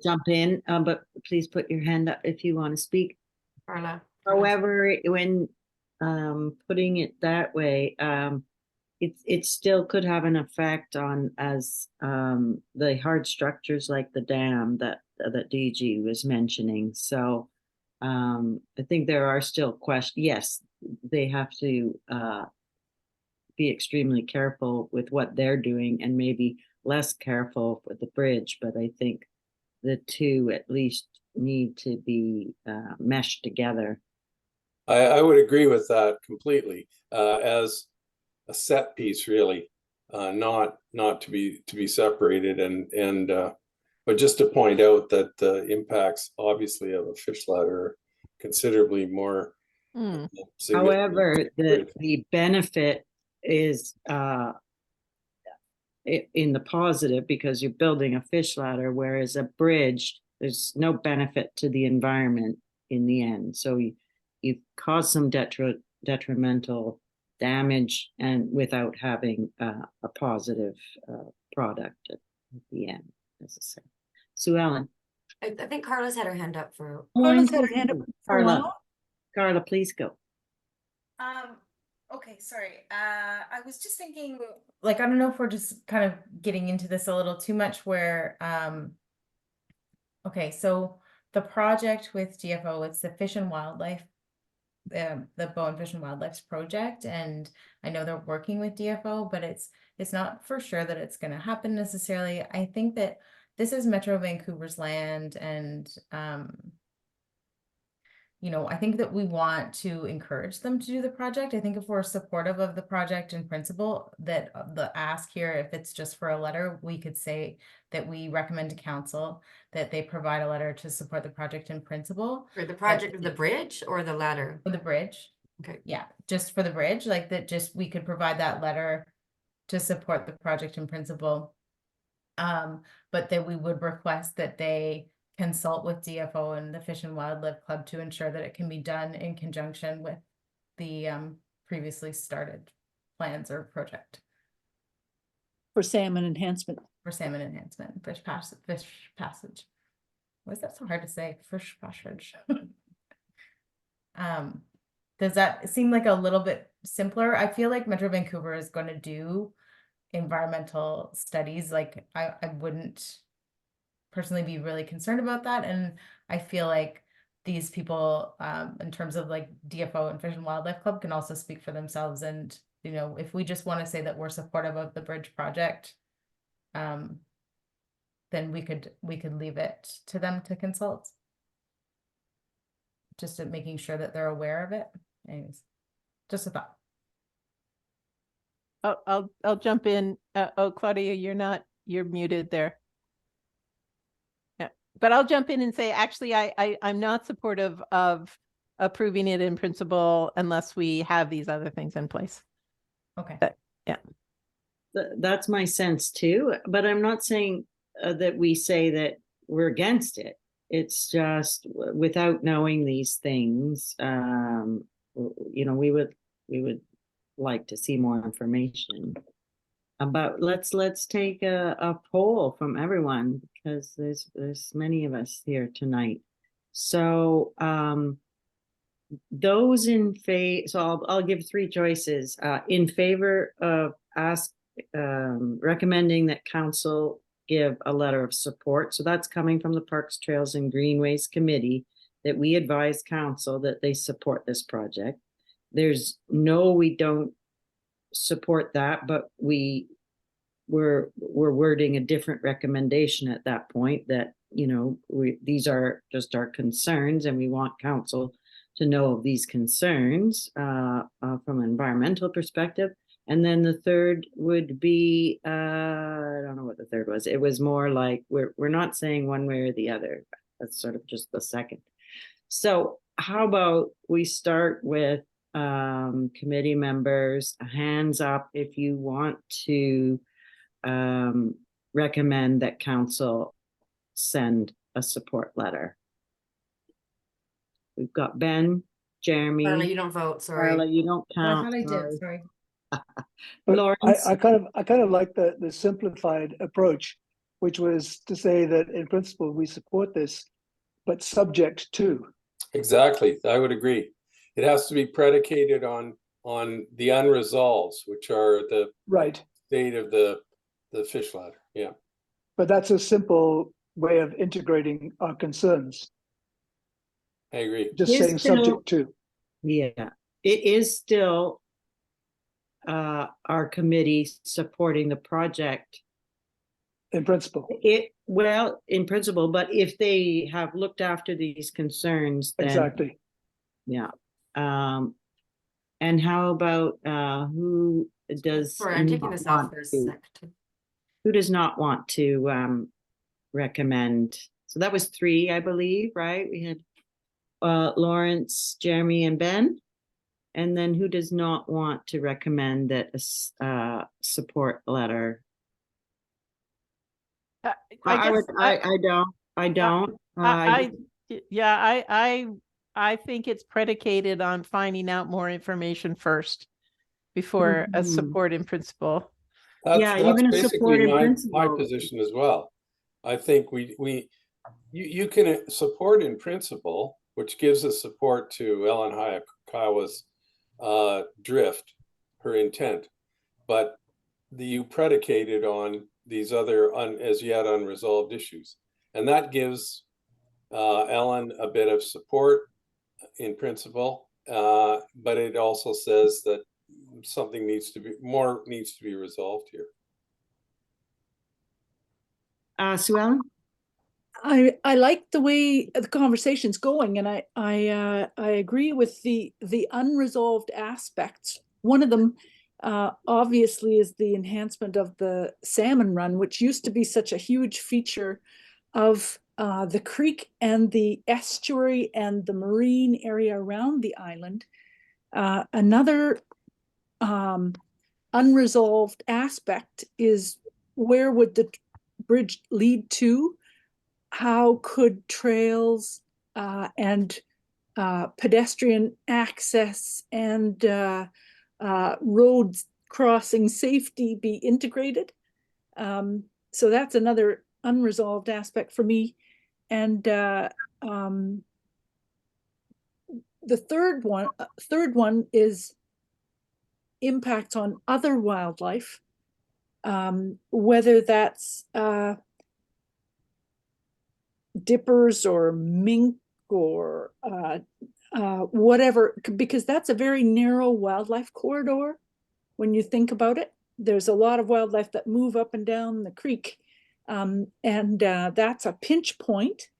jump in, but please put your hand up if you want to speak. Carla. However, when putting it that way, it still could have an effect on as the hard structures like the dam that DG was mentioning. So I think there are still questions. Yes, they have to be extremely careful with what they're doing and maybe less careful with the bridge. But I think the two at least need to be meshed together. I would agree with that completely, as a set piece, really, not to be separated, and but just to point out that the impacts, obviously, of a fish ladder are considerably more significant. However, the benefit is in the positive because you're building a fish ladder, whereas a bridge, there's no benefit to the environment in the end. So you cause some detrimental damage and without having a positive product at the end necessarily. Sue Ellen. I think Carla's had her hand up for. Carla's had her hand up for a Carla. while. Carla, please go. Okay, sorry. I was just thinking, like, I don't know if we're just kind of getting into this a little too much where, okay, so the project with DFO, it's the Fish and Wildlife, the Bowen Fish and Wildlife's project, and I know they're working with DFO, but it's not for sure that it's going to happen necessarily. I think that this is Metro Vancouver's land, and you know, I think that we want to encourage them to do the project. I think if we're supportive of the project in principle, that the ask here, if it's just for a letter, we could say that we recommend to council that they provide a letter to support the project in principle. For the project of the bridge or the ladder? For the bridge. Okay. Yeah, just for the bridge, like that, just we could provide that letter to support the project in principle. But that we would request that they consult with DFO and the Fish and Wildlife Club to ensure that it can be done in conjunction with the previously started plans or project. For salmon enhancement. For salmon enhancement, fish passage. Why is that so hard to say? Fish passage. Does that seem like a little bit simpler? I feel like Metro Vancouver is going to do environmental studies. Like I wouldn't personally be really concerned about that, and I feel like these people in terms of like DFO and Fish and Wildlife Club can also speak for themselves. And you know, if we just want to say that we're supportive of the bridge project, then we could leave it to them to consult, just at making sure that they're aware of it. Anyways, just a thought. I'll jump in. Oh, Claudia, you're muted there. Yeah, but I'll jump in and say, actually, I'm not supportive of approving it in principle unless we have these other things in place. Okay. But, yeah. That's my sense too, but I'm not saying that we say that we're against it. It's just without knowing these things, you know, we would like to see more information. But let's take a poll from everyone, because there's many of us here tonight. So those in favor, so I'll give three choices. In favor of recommending that council give a letter of support. So that's coming from the Parks, Trails and Greenways Committee, that we advise council that they support this project. There's no, we don't support that, but we're wording a different recommendation at that point, that, you know, these are just our concerns and we want council to know of these concerns from an environmental perspective. And then the third would be, I don't know what the third was. It was more like, we're not saying one way or the other. That's sort of just the second. So how about we start with committee members, hands up if you want to recommend that council send a support letter. We've got Ben, Jeremy. Carla, you don't vote, sorry. Carla, you don't Oh, I count. thought I sorry. did, sorry. But Lawrence. I kind of like the simplified approach, which was to say that in principle we support this, but subject to. Exactly, I would agree. It has to be predicated on the unresolveds, which are the Right. state of the fish ladder. Yeah. But that's a simple way of integrating our concerns. I agree. Just Is saying still- subject to. Yeah, it is still our committee supporting the project. In principle. Well, in principle, but if they have looked after these concerns, then Exactly. yeah. And how about who does Sorry, I'm taking not this off want for a to- sec. Who does not want to recommend? So that was three, I believe, right? We had Lawrence, Jeremy, and Ben. And then who does not want to recommend that a support letter? I don't. I think it's predicated on finding out more information first before a Mhm. support in principle. Yeah, even a basically support in my principle. position as well. I think you can support in principle, which gives us support to Ellen Hayakawa's drift, her intent, but you predicated on these other as yet unresolved issues, and that gives Ellen a bit of support in principle, but it also says that something needs to be resolved here. Sue Ellen? I like the way the conversation's going, and I agree with the unresolved aspects. One of them obviously is the enhancement of the salmon run, which used to be such a huge feature of the creek and the estuary and the marine area around the island. Another unresolved aspect is, where would the bridge lead to? How could trails and pedestrian access and road crossing safety be integrated? So that's another unresolved aspect for me. And the third one is impact on other wildlife, whether that's dippers or mink or whatever, because that's a very narrow wildlife corridor. When you think about it, there's a lot of wildlife that move up and down the creek, and that's a pinch point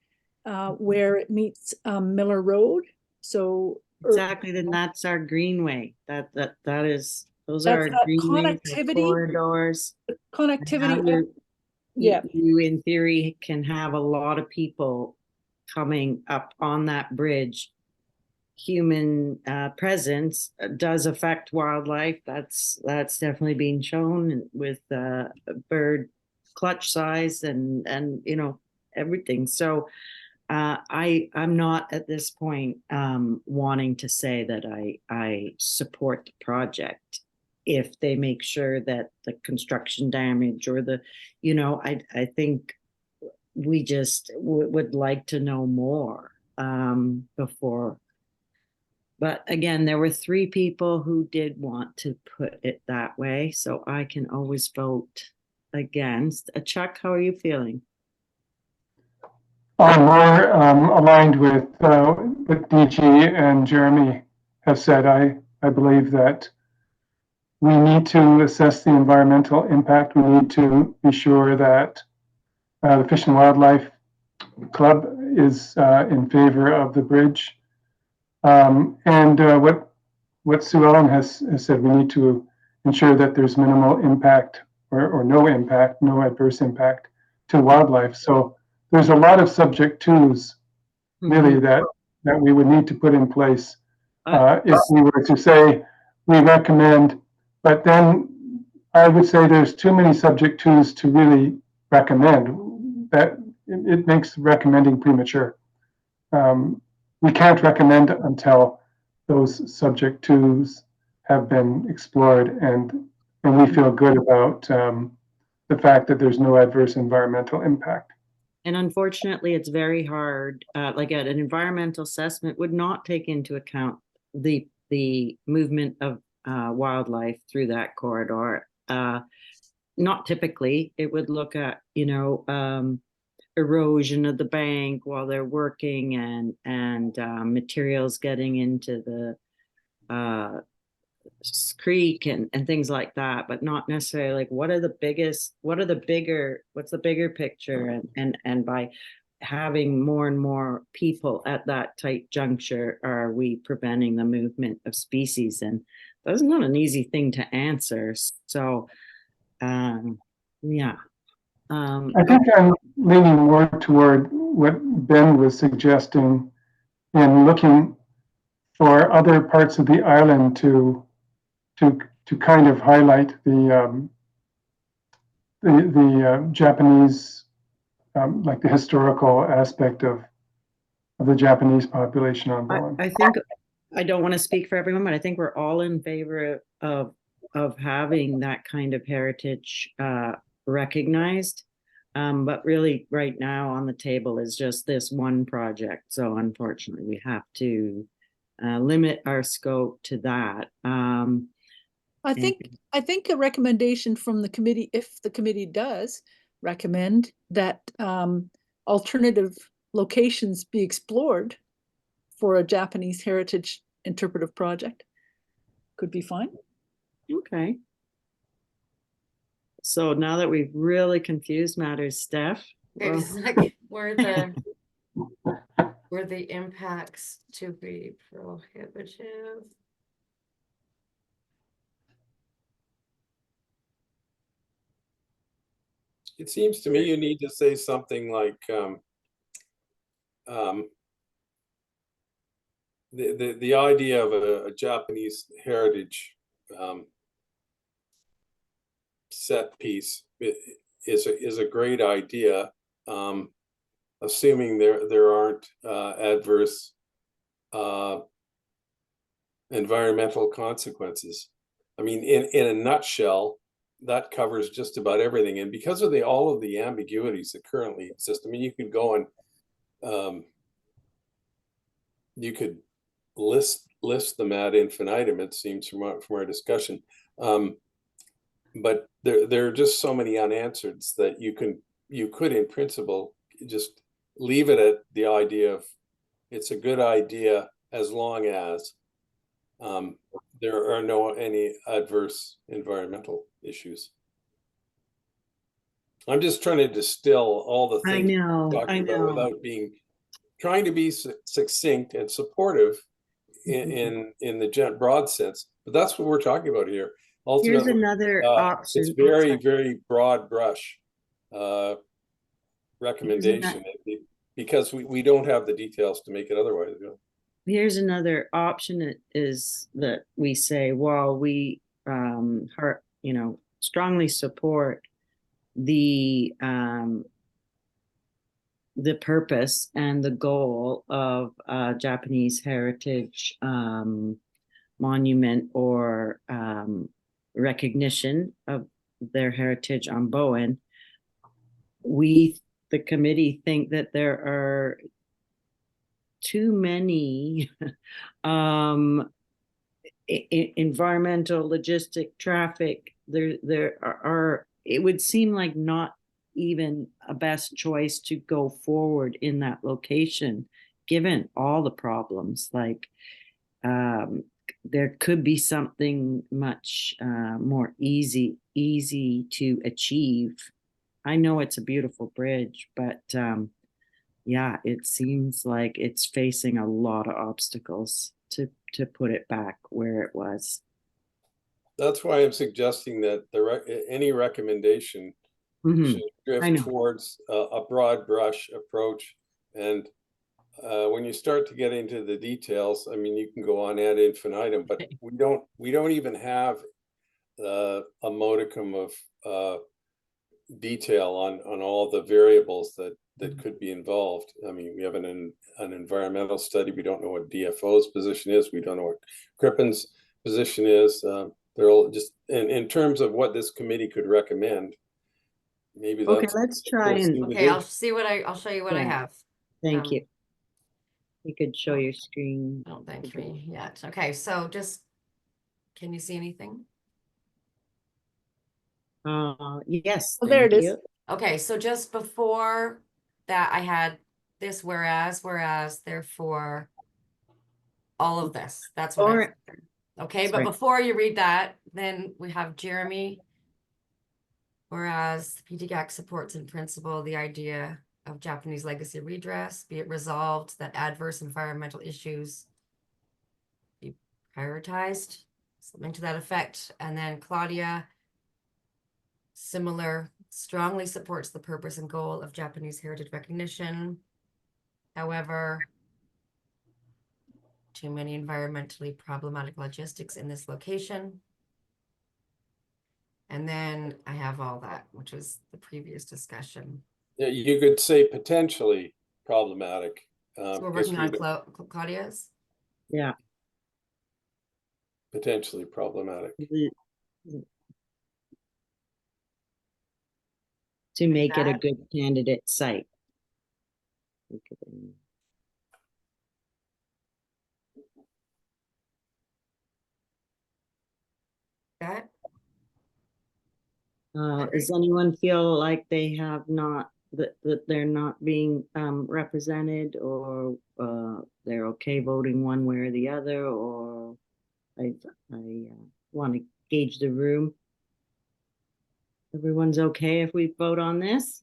where it meets Miller Road. So Exactly, then that's our greenway. Those That's are that greenways, connectivity. corridors. Connectivity. Yeah. You in theory can have a lot of people coming up on that bridge. Human presence does affect wildlife. That's definitely been shown with bird clutch size and you know, everything. So I'm not at this point wanting to say that I support the project. if they make sure that the construction damage or the, I think we just would like to know more before. But again, there were 3 people who did want to put it that way, so I can always vote against. Chuck, how are you feeling? I'm more aligned with what DG and Jeremy have said. I believe that we need to assess the environmental impact. We need to be sure that the Fish and Wildlife Club is in favor of the bridge. And what Sue Ellen has said, we need to ensure that there's minimal impact or no impact, no adverse impact to wildlife. So there's a lot of subject twos really that we would need to put in place if we were to say we recommend, but then I would say there's too many subject twos to really recommend. That it makes recommending premature. We can't recommend until those subject twos have been explored, and we feel good about the fact that there's no adverse environmental impact. And unfortunately, it's very hard. Like an environmental assessment would not take into account the movement of wildlife through that corridor. Not typically. It would look at erosion of the bank while they're working and materials getting into the creek and things like that, but not necessarily like what's the bigger picture, and by having more and more people at that tight juncture, are we preventing the movement of species? And that's not an easy thing to answer. So yeah. I think I'm leaning more toward what Ben was suggesting in looking for other parts of the island to kind of highlight the Japanese, like the historical aspect of the Japanese population on Bowen. I think, I don't want to speak for everyone, but I think we're all in favor of having that kind of heritage recognized. But really right now on the table is just this one project. So unfortunately we have to limit our scope to that. I think a recommendation from the committee, if the committee does recommend that alternative locations be explored for a Japanese heritage interpretive project, could be fine. Okay. So now that we've really confused matters, Steph. It's like were the impacts to be prohibitive? It seems to me you need to say something like the idea of a Japanese heritage set piece is a great idea, assuming there aren't adverse environmental consequences. I mean, in a nutshell, that covers just about everything. And because of all of the ambiguities that currently exist, I mean, you could go and you could list them ad infinitum, it seems, from our discussion. But there are just so many unanswereds that you could in principle just leave it at the idea of it's a good idea as long as there are any adverse environmental issues. I'm just trying to distill all the things we're talking about without trying to be succinct and supportive in the broad sense. But that's what we're talking about here. Ultimately, here's another option. It's very, very broad brush recommendation because we don't have the details to make it otherwise. Here's another option is that we say, well, we strongly support the purpose and the goal of Japanese heritage monument or recognition of their heritage on Bowen. We, the committee, think that there are too many environmental, logistic, traffic. There are, it would seem like not even a best choice to go forward in that location, given all the problems. Like, there could be something much more easy to achieve. I know it's a beautiful bridge, but yeah, it seems like it's facing a lot of obstacles to put it back where it was. That's why I'm suggesting that any recommendation Mhm. should I drift know. towards a broad brush approach. And when you start to get into the details, I mean, you can go on ad infinitum, but we don't even have a modicum of detail on all the variables that could be involved. I mean, we have an environmental study. We don't know what DFO's position is. We don't know what Crippen's position is. They're all just in terms of what this committee could recommend. Maybe Okay, that's let's try let's and see what Okay, they- I'll see what I'll show you what I Yeah. have. thank Um, you. You could show your screen. Don't thank me yet. Okay, so just, can you see anything? Yes, Oh, there thank it is. you. Okay, so just before that, I had this whereas, therefore, all of this. That's what Or- okay, but Sorry. before you read that, then we have Jeremy. Whereas the PTGAC supports in principle the idea of Japanese legacy redress, be it resolved that adverse environmental issues be prioritized, something to that effect. And then Claudia, similar, strongly supports the purpose and goal of Japanese heritage recognition. However, too many environmentally problematic logistics in this location. And then I have all that, which was the previous discussion. Yeah, you could say potentially problematic. So we're because working we on don't- Claudia's. Yeah. potentially problematic. To make it a that. good candidate site. That Does anyone feel like they have not, that they're not being represented, or they're okay voting one way or the other, or I want to gauge the room. Everyone's okay if we vote on this?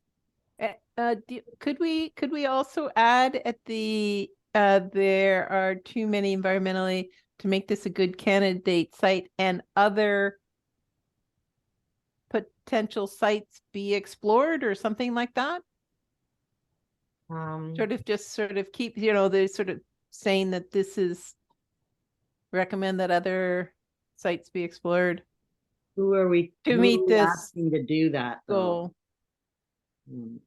Could we also add at the there are too many environmentally to make this a good candidate site, and other potential sites be explored, or something like that? Sort of keep, they're sort of saying that this is, recommend that other sites be explored Who are we to who meet are we this asking to do that though? goal. Mm.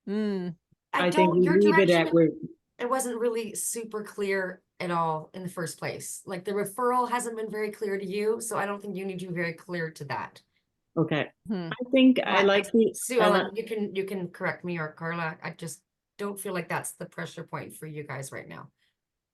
Mm. I think we your leave it direction, at where. it wasn't really super clear at all in the first place. Like the referral hasn't been very clear to you, so I don't think you need to be very clear to that. Okay, Hmm. I think I like the. Sue I Ellen, like- you can correct me, or Carla. I just don't feel like that's the pressure point for you guys right now.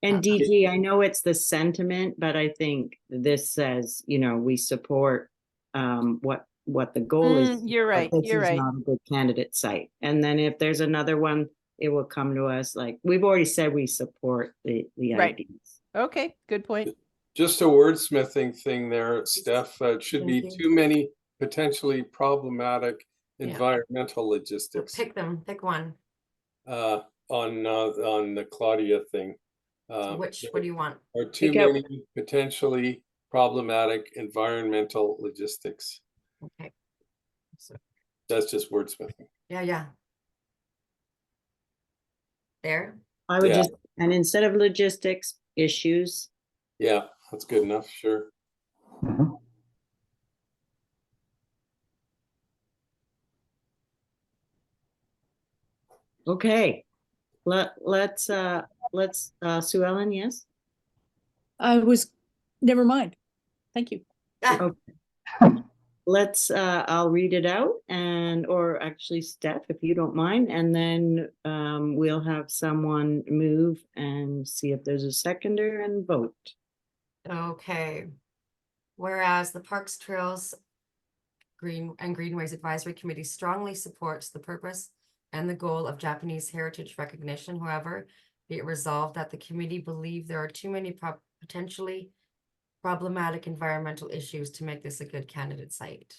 And DG, I know it's the sentiment, but I think this says, we support what the goal is. You're but right. this You're is right. not a good candidate site. And then if there's another one, it will come to us. Like we've already said, we support the Right. ideas. Okay, good point. Just a wordsmithing thing there, Steph. It should be Thank you. too many potentially problematic Yeah. environmental So logistics pick pick one. on the Claudia thing. So what do you want? Or too Pick out- many potentially problematic environmental logistics. Okay. So, That's just wordsmithing. yeah. There. I would Yeah. just, and instead of logistics, issues. Yeah, that's good enough. Sure. Mhm. Okay. Let's Sue Ellen, yes? Never mind. Thank you. Ah, let's, I'll read it out or actually Steph, if you don't mind, and then we'll have someone move and see if there's a seconder and vote. Okay. Whereas the Parks, Trails, Greenways Advisory Committee strongly supports the purpose and the goal of Japanese heritage recognition. However, be it resolved that the committee believe there are too many potentially problematic environmental issues to make this a good candidate site.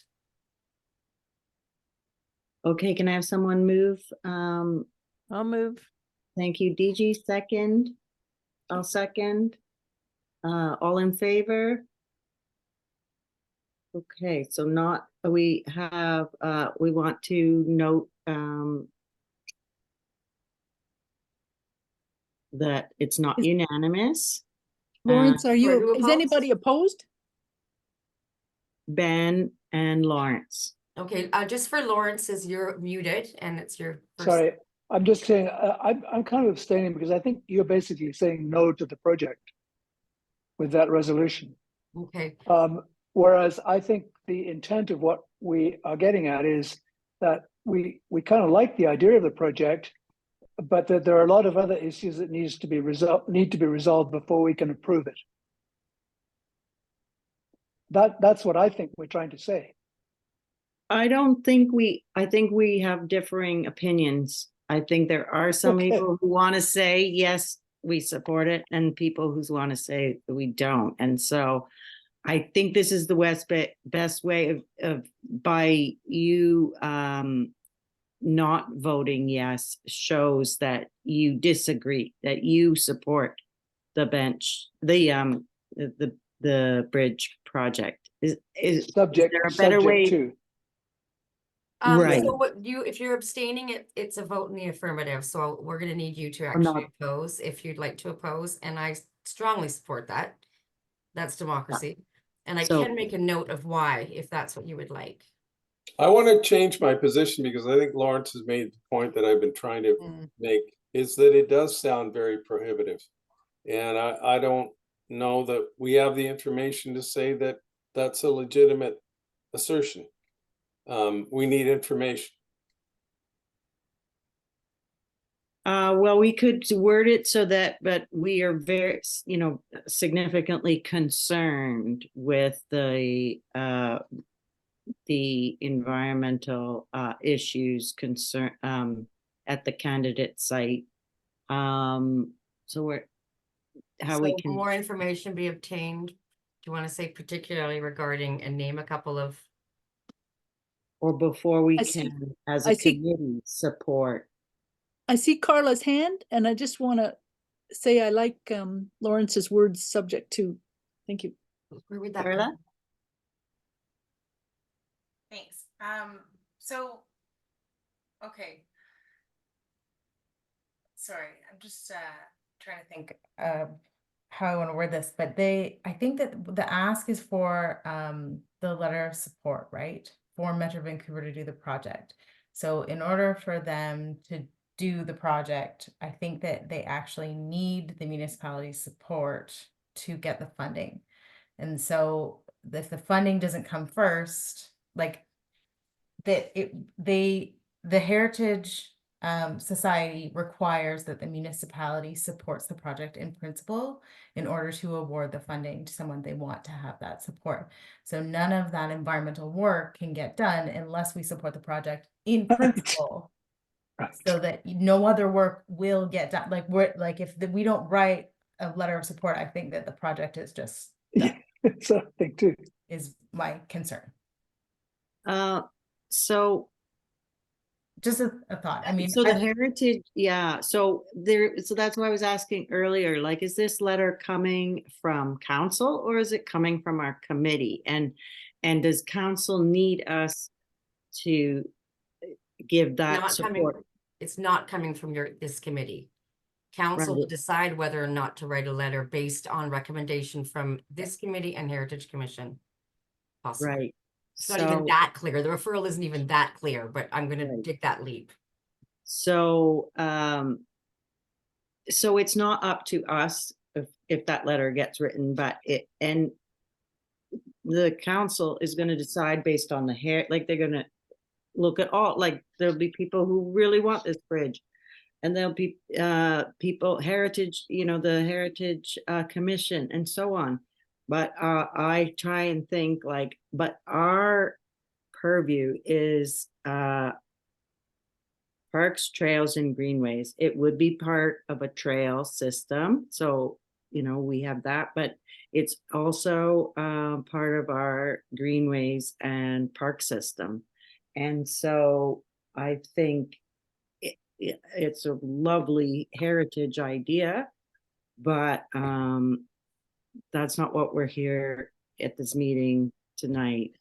Okay, can I have someone move? I'll move. Thank you, DG, second. I'll second. All in favor? Okay, so we have, we want to note, that it's not Is- unanimous. Lawrence, who is opposed? anybody opposed? Ben and Lawrence. Okay, just for Lawrence's, you're muted and it's your first. Sorry, I'm just saying, I'm kind of abstaining because I think you're basically saying no to the project with that resolution. Okay, Whereas I think the intent of what we are getting at is that we kind of like the idea of the project, but that there are a lot of other issues that need to be resolved before we can approve it. That's what I think we're trying to say. I think we have differing opinions. I think there are some Okay. people who want to say, yes, we support it, and people who want to say we don't. And so I think this is the best way of by you not voting yes shows that you disagree, that you support the the bridge project. Is Subject there a better way? to. Right. so if you're abstaining, it's a vote in the affirmative. So we're gonna need you to I'm not- actually oppose if you'd like to oppose, and I strongly support that. That's democracy. And I So- can make a note of why, if that's what you would like. I want to change my position because I think Lawrence has made the point that I've been trying to make, is that it does sound very prohibitive. And I don't know that we have the information to say that that's a legitimate assertion. We need information. Well, we could word it so that, but we are very, significantly concerned with the environmental issues at the candidate site. So we can more information be obtained. Do you want to say particularly regarding and name a couple of? or before we I see- can, as I a see- committee, support. I see Carla's hand, and I just want to say I like Lawrence's words subject to. Thank you. Where would that Carla? come? Thanks. So, okay. Sorry, I'm just trying to think how I want to word this, but I think that the ask is for the letter of support, right? For Metro Vancouver to do the project. So in order for them to do the project, I think that they actually need the municipality's support to get the funding. And so if the funding doesn't come first, like the Heritage Society requires that the municipality supports the project in principle in order to award the funding to someone they want to have that support. So none of that environmental work can get done unless we support the project in principle. Right. So that no other work will get done. If we don't write a letter of support, I think that the project is just done, Yeah, it's a thing too. is my concern. So Just a thought. I mean, so the heritage, so that's why I was asking earlier, like, is this letter coming from council or is it coming from our committee? And does council need us to give that Not coming, support? it's not coming from this committee. Council will Right. decide whether or not to write a letter based on recommendation from this committee and Heritage Commission. Possibly. Right. It's not even that clear. The referral isn't even that clear, but I'm gonna Right. dig that leap. So, so it's not up to us if that letter gets written, but the council is gonna decide based on the hair, like they're gonna look at all, like there'll be people who really want this bridge. And there'll be people, heritage, the Heritage Commission and so on. But I try and think like, but our purview is parks, trails, and greenways. It would be part of a trail system. So, we have that, but it's also part of our greenways and park system. And so I think it's a lovely heritage idea, but that's not what we're here at this meeting tonight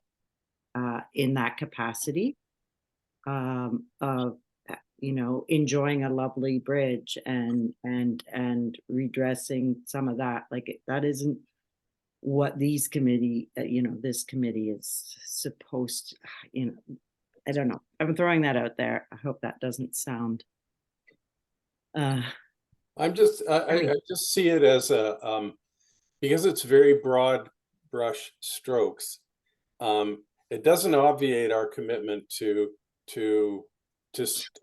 in that capacity of enjoying a lovely bridge and redressing some of that. Like that isn't what this committee is supposed to, I don't know. I'm throwing that out there. I hope that doesn't sound. I just see it as because it's very broad brush strokes. It doesn't obviate our commitment to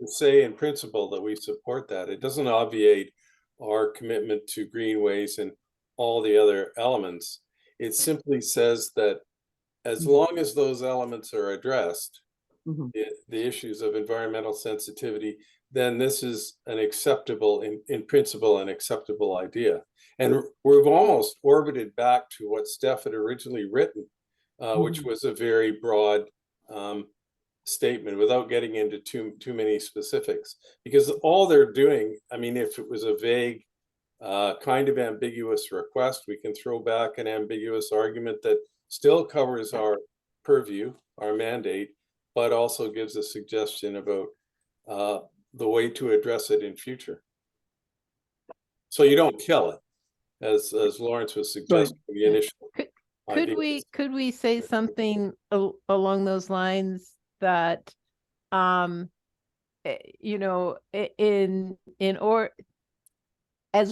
say in principle that we support that. It doesn't obviate our commitment to greenways and all the other elements. It simply says that as long as those elements are addressed, the issues of environmental sensitivity, then this is an acceptable, in principle, an acceptable idea. And we've almost orbited back to what Steph had originally written, which was a very broad statement without getting into too many specifics. Because all they're doing, I mean, if it was a vague, kind of ambiguous request, we can throw back an ambiguous argument that still covers our purview, our mandate, but also gives a suggestion about the way to address it in future. So you don't kill it, as Lawrence was suggesting in the initial. Could we say something along those lines that as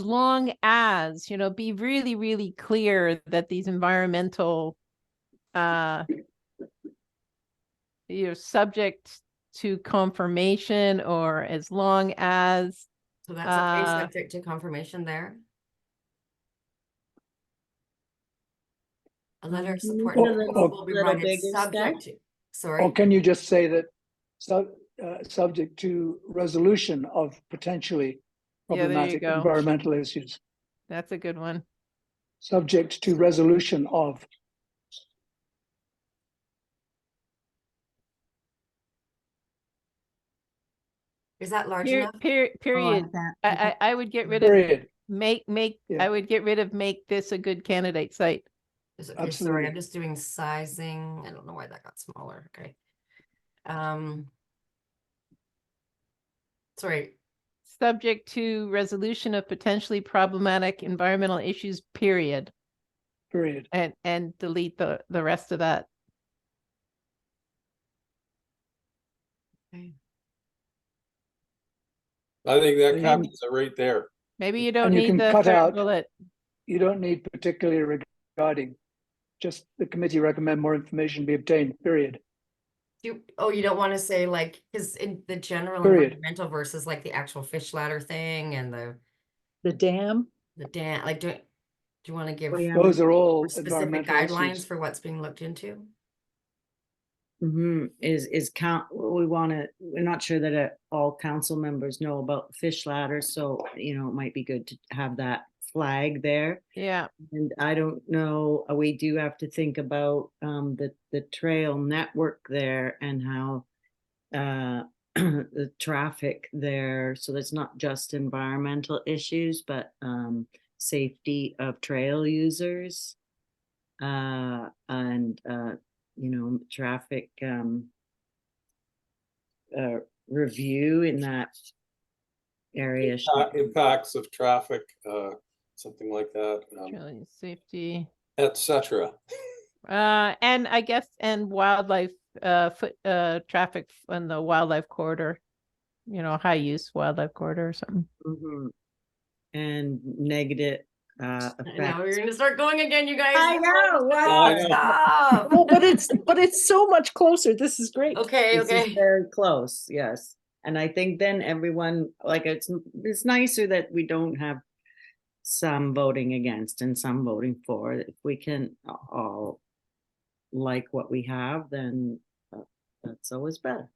long as be really, really clear that these environmental subject to confirmation, or as long as So that's okay, subject to confirmation there. A letter of support will be provided subject to, sorry. Or can you just say that subject to resolution of potentially problematic environmental issues? That's a good one. Subject to resolution of. Is that large enough? Period. I would get rid of I would get rid of make this a good candidate site. Okay, sorry, I'm just doing sizing. I don't know why that got smaller. Okay. Sorry. Subject to resolution of potentially problematic environmental issues, period. Period. And delete the rest of that. Okay. I think that captures it right there. Maybe you don't need the third bullet. You don't need particularly regarding. Just the committee recommend more information be obtained, period. You don't want to say like, because in the general Period. environmental versus like the actual fish ladder thing and The dam. Like do you want to give Those are all specific guidelines for what's being looked into? Is count, we're not sure that all council members know about fish ladder, so it might be good to have that flag there. Yeah. And I don't know, we do have to think about the trail network there and how the traffic there, so that's not just environmental issues, but safety of trail users and traffic review in that area. Impacts of traffic, something like that. Safety, etc. And I guess wildlife foot traffic in the wildlife corridor, high use wildlife corridor or something. And negative I know, effect. we're gonna start going again, you guys. I know, I know. Stop. Oh, but it's so much closer. This is great. Okay, This is okay. very close, yes. And I think then everyone, like, it's nicer that we don't have some voting against and some voting for. If we can all like what we have, then that's always better.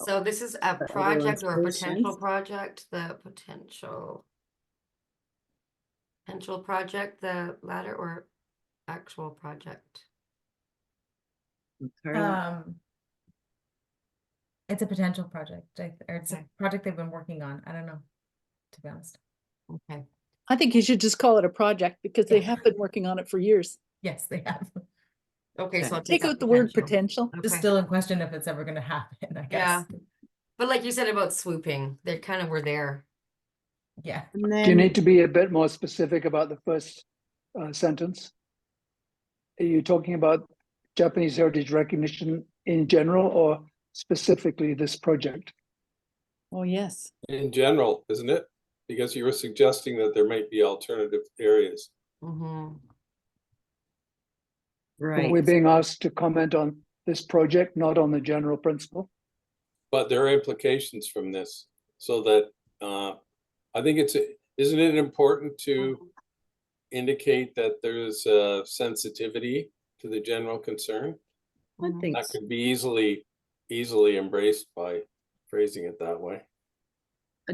So this is a For project everyone's or a potential patience. project, the potential project, the latter or actual project? Carla? It's a potential project, or it's a Okay. project they've been working on. I don't know, to be honest. Okay. I think you should just call it a project because they Yeah. have been working on it for years. Yes, they have. Okay, so I'll Take out the word potential. It's Okay. still in question if it's ever going to happen, I Yeah. guess. But like you said about swooping, they kind of were there. Yeah. And Do you then, need to be a bit more specific about the first sentence? Are you talking about Japanese heritage recognition in general or specifically this project? Oh, yes. In general, isn't it? Because you were suggesting that there might be alternative areas. Mm-hmm. Are we right, being asked to comment on this project, not on the general principle? But there are implications from this, so that I think isn't it important to indicate that there's a sensitivity to the general concern? I think That so. could be easily embraced by phrasing it that way.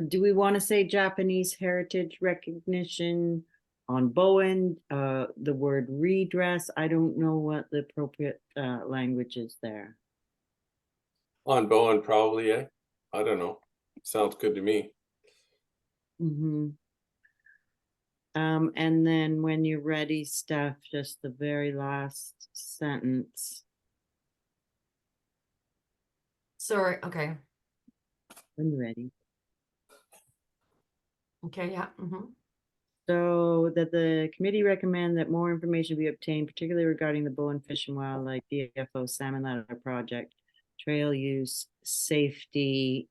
Do we want to say Japanese heritage recognition on Bowen? The word redress, I don't know what the appropriate language is there. On Bowen, probably, eh? I don't know. Sounds good to me. Mm-hmm. And then when you're ready, Steph, just the very last sentence. Sorry, okay. When you're ready. Okay, yeah. Mm-hmm. So that the committee recommend that more information be obtained, particularly regarding the Bowen Fish and Wildlife DFO Salmon Ladder project, trail use, safety,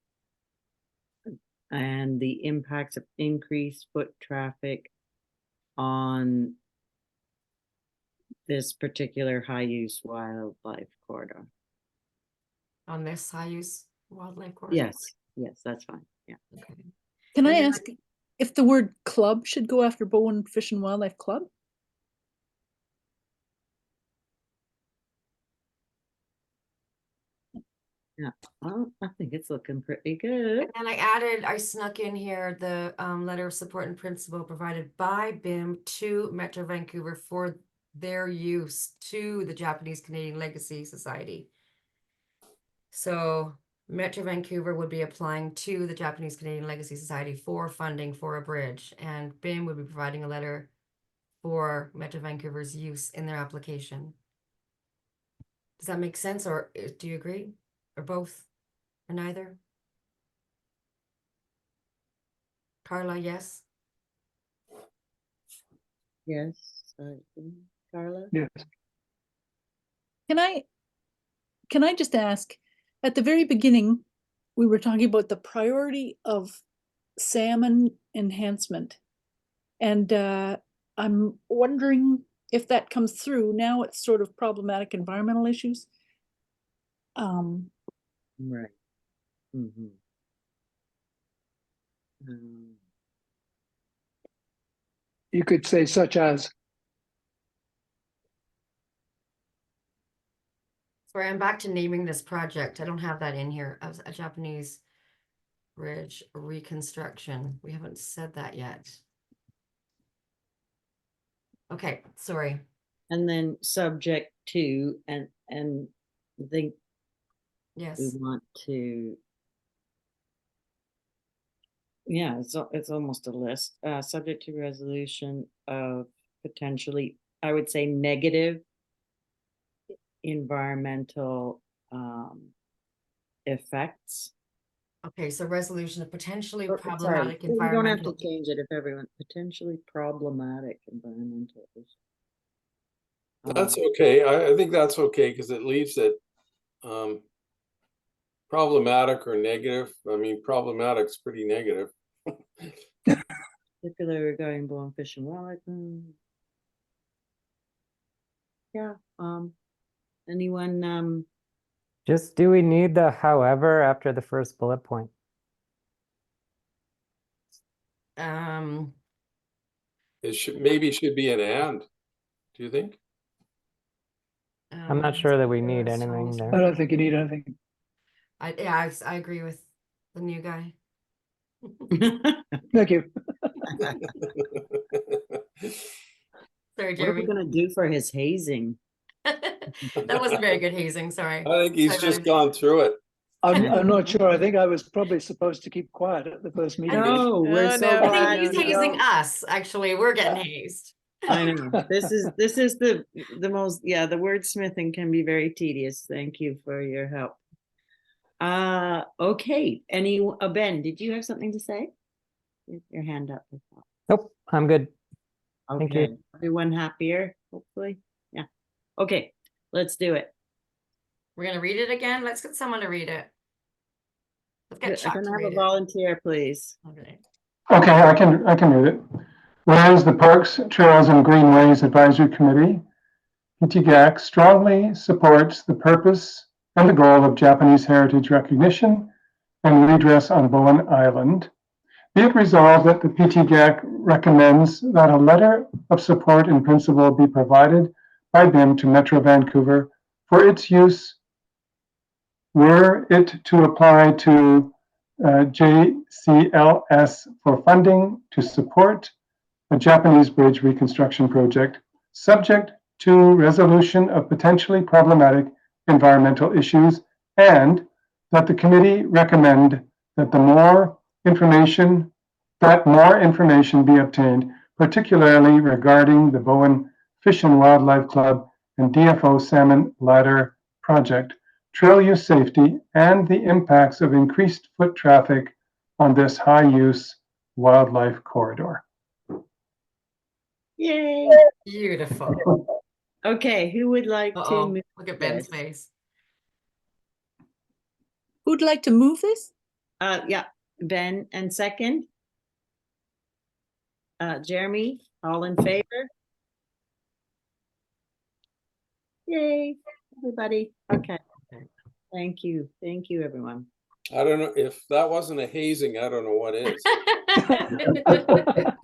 and the impacts of increased foot traffic on this particular high-use wildlife corridor. On this high use wildlife corridor. Yes, that's fine, yeah. Okay. Can I And then ask if the word club should go after Bowen Fish and Wildlife Club? Oh, I think it's looking pretty good. And then I snuck in here the letter of support and principle provided by BIM to Metro Vancouver for their use to the Japanese Canadian Legacy Society. So Metro Vancouver would be applying to the Japanese Canadian Legacy Society for funding for a bridge, and BIM would be providing a letter for Metro Vancouver's use in their application. Does that make sense, or do you agree? Or both? Or neither? Carla, yes? Yes, Carla? Yes. Can I just ask, at the very beginning, we were talking about the priority of salmon enhancement. And I'm wondering if that comes through. Now it's sort of problematic environmental issues. Right. Mm-hmm. You could say such as. Sorry, I'm back to naming this project. I don't have that in here. As a Japanese bridge reconstruction. We haven't said that yet. Okay, sorry. And then subject to, and I think we Yes. want to, yeah, it's almost a list. Subject to resolution of potentially, I would say, negative environmental effects. Okay, so resolution of potentially Or, sorry, problematic we don't have environmental. to change it if everyone, potentially problematic environmental issues. That's okay. I think that's okay because it leaves it problematic or negative. I mean, problematic's pretty negative. particularly regarding bowling, fish and wildlife. Yeah, anyone, Just do we need the however after the first bullet point? It should, maybe should be an and, do you think? I'm not sure that we need anything I there. don't think you need anything. I agree with the new guy. Thank you. Sorry, what are we Jeremy. gonna do for his hazing? That wasn't very good hazing, sorry. I think he's Sorry, just buddy. gone through it. I'm not sure. I think I was probably supposed to keep quiet at the first meeting. No, we're Oh, so no, I glad. think he's no, no. hazing us, actually. We're getting hazed. I know. This is the most, yeah, the wordsmithing can be very tedious. Thank you for your help. Okay, Ben, did you have something to say? Your hand up. Nope, I'm good. Thank you. Okay, everyone happier, hopefully? Yeah. Okay, let's do it. We're gonna read it again. Let's get someone to read it. Let's get I'm Chuck to gonna have read a it. volunteer, please. Okay. Okay, I can read it. Whereas the Parks, Trails, and Greenways Advisory Committee, PTGAC, strongly supports the purpose and the goal of Japanese heritage recognition and redress on Bowen Island, be it resolved that the PTGAC recommends that a letter of support in principle be provided by BIM to Metro Vancouver for its use were it to apply to JCLS for funding to support a Japanese bridge reconstruction project, subject to resolution of potentially problematic environmental issues, and that the committee recommend that more information be obtained, particularly regarding the Bowen Fish and Wildlife Club and DFO Salmon Ladder project, trail use safety, and the impacts of increased foot traffic on this high-use wildlife corridor. Yay. Beautiful. Okay, who would like to Uh-oh, move look at Ben's this? face. Who'd like to move this? Yeah, Ben, and second? Jeremy, all in favor? Yay, everybody. Okay. Thank you, everyone. I don't know, if that wasn't a hazing, I don't know what is.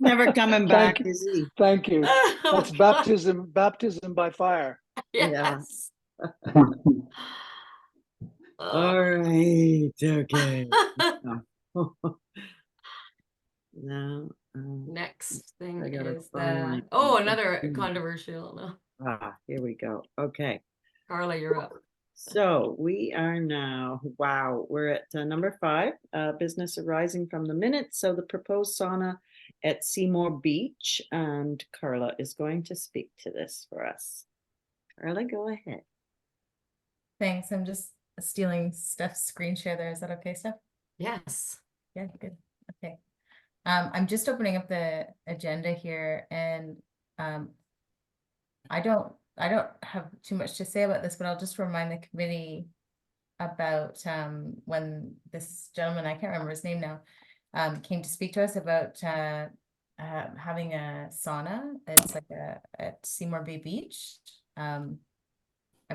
Never coming back, Thank you. is he? Thank you. Oh, That's God. baptism by fire. Yes. All right, okay. Now, Next thing I gotta is find my- another controversial. No, here we go. Okay. Carla, you're up. So we are now, wow, we're at number 5, business arising from the minutes. So the proposed sauna at Seymour Beach, and Carla is going to speak to this for us. Carla, go ahead. Thanks. I'm just stealing Steph's screen share there. Is that okay, Steph? Yes. Yeah, good. Okay. I'm just opening up the agenda here, and I don't have too much to say about this, but I'll just remind the committee about when this gentleman, I can't remember his name now, came to speak to us about having a sauna. It's like at Seymour Bay Beach. I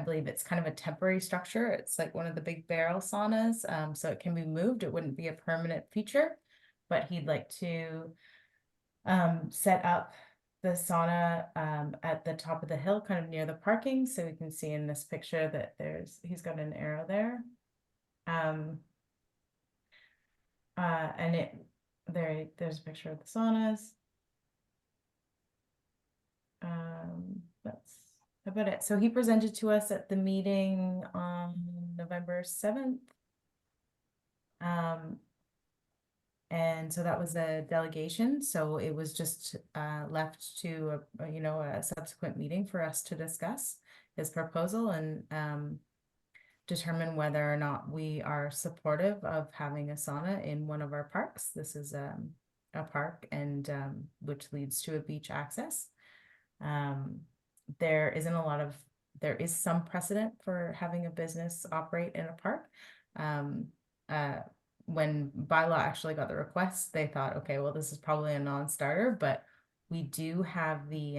believe it's kind of a temporary structure. It's like one of the big barrel saunas, so it can be moved. It wouldn't be a permanent feature, but he'd like to set up the sauna at the top of the hill, kind of near the parking. So we can see in this picture that he's got an arrow there. And there's a picture of the saunas. That's about it. So he presented to us at the meeting on November 7th. And so that was a delegation. So it was just left to a subsequent meeting for us to discuss his proposal and determine whether or not we are supportive of having a sauna in one of our parks. This is a park, and which leads to a beach access. There is some precedent for having a business operate in a park. when bylaw actually got the request, they thought, okay, well, this is probably a non-starter, but we do have the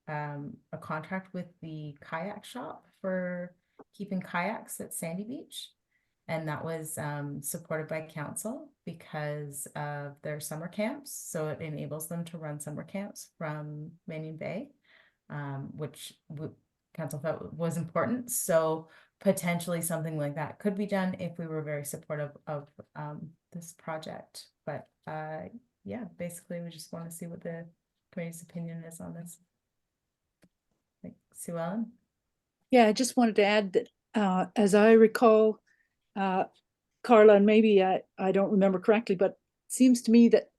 a contract with the kayak shop for keeping kayaks at Sandy Beach. And that was supported by council because of their summer camps. So it enables them to run summer camps from Manion Bay, which council felt was important. So potentially something like that could be done if we were very supportive of this project. But yeah, basically we just want to see what the committee's opinion is on this. Like, Sue Ellen? Yeah, I just wanted to add that as I recall, Carla, and maybe I don't remember correctly, but it seems to me that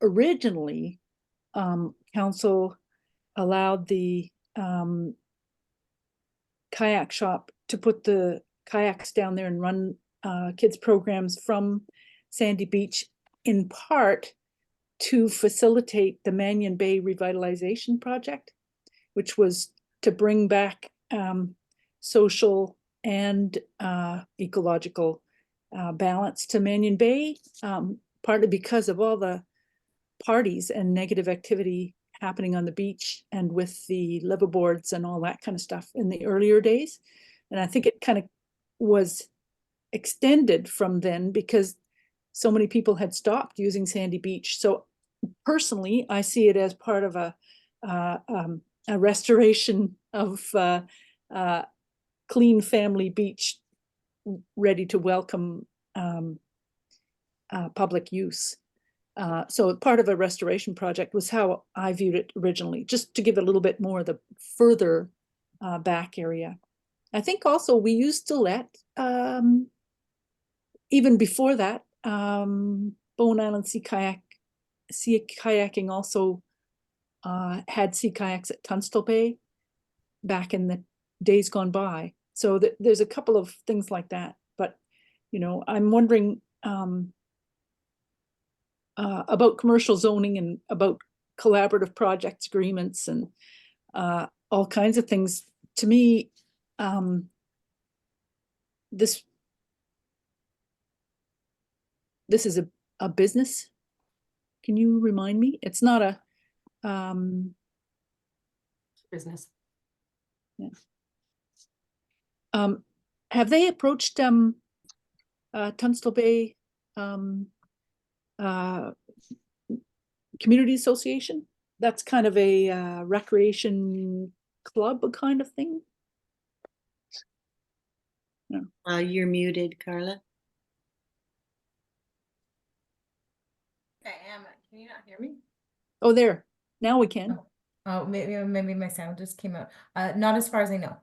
originally council allowed the kayak shop to put the kayaks down there and run kids programs from Sandy Beach, in part to facilitate the Manion Bay Revitalization Project, which was to bring back social and ecological balance to Manion Bay, partly because of all the parties and negative activity happening on the beach and with the liveaboards and all that kind of stuff in the earlier days. And I think it kind of was extended from then because so many people had stopped using Sandy Beach. So personally, I see it as part of a restoration of clean family beach, ready to welcome public use. So part of a restoration project was how I viewed it originally, just to give a little bit more of the further back area. I think also we used to let, even before that, Bowen Island Sea Kayaking also had sea kayaks at Tunstall Bay back in the days gone by. So there's a couple of things like that. But, you know, I'm wondering about commercial zoning and about collaborative projects agreements and all kinds of things. To me, this is a business. Can you remind me? It's not a Business. Yeah. Have they approached Tunstall Bay Community Association? That's kind of a recreation club kind of thing. No. You're muted, Carla. I am. Can you not hear me? Oh, there. Now we can. Oh, maybe my sound just came out. Not as far as I know.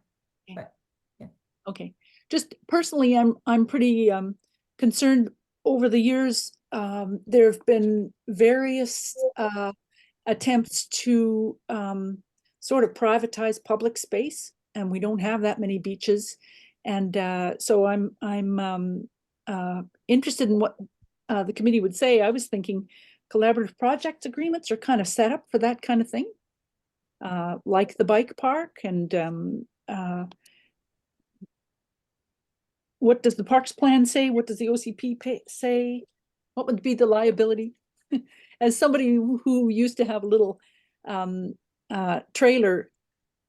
Okay. But yeah. Okay. Just personally, I'm pretty concerned. Over the years, there have been various attempts to sort of privatize public space, and we don't have that many beaches. And so I'm interested in what the committee would say. I was thinking collaborative project agreements are kind of set up for that kind of thing, like the bike park. And what does the parks plan say? What does the OCP say? What would be the liability? As somebody who used to have a little trailer,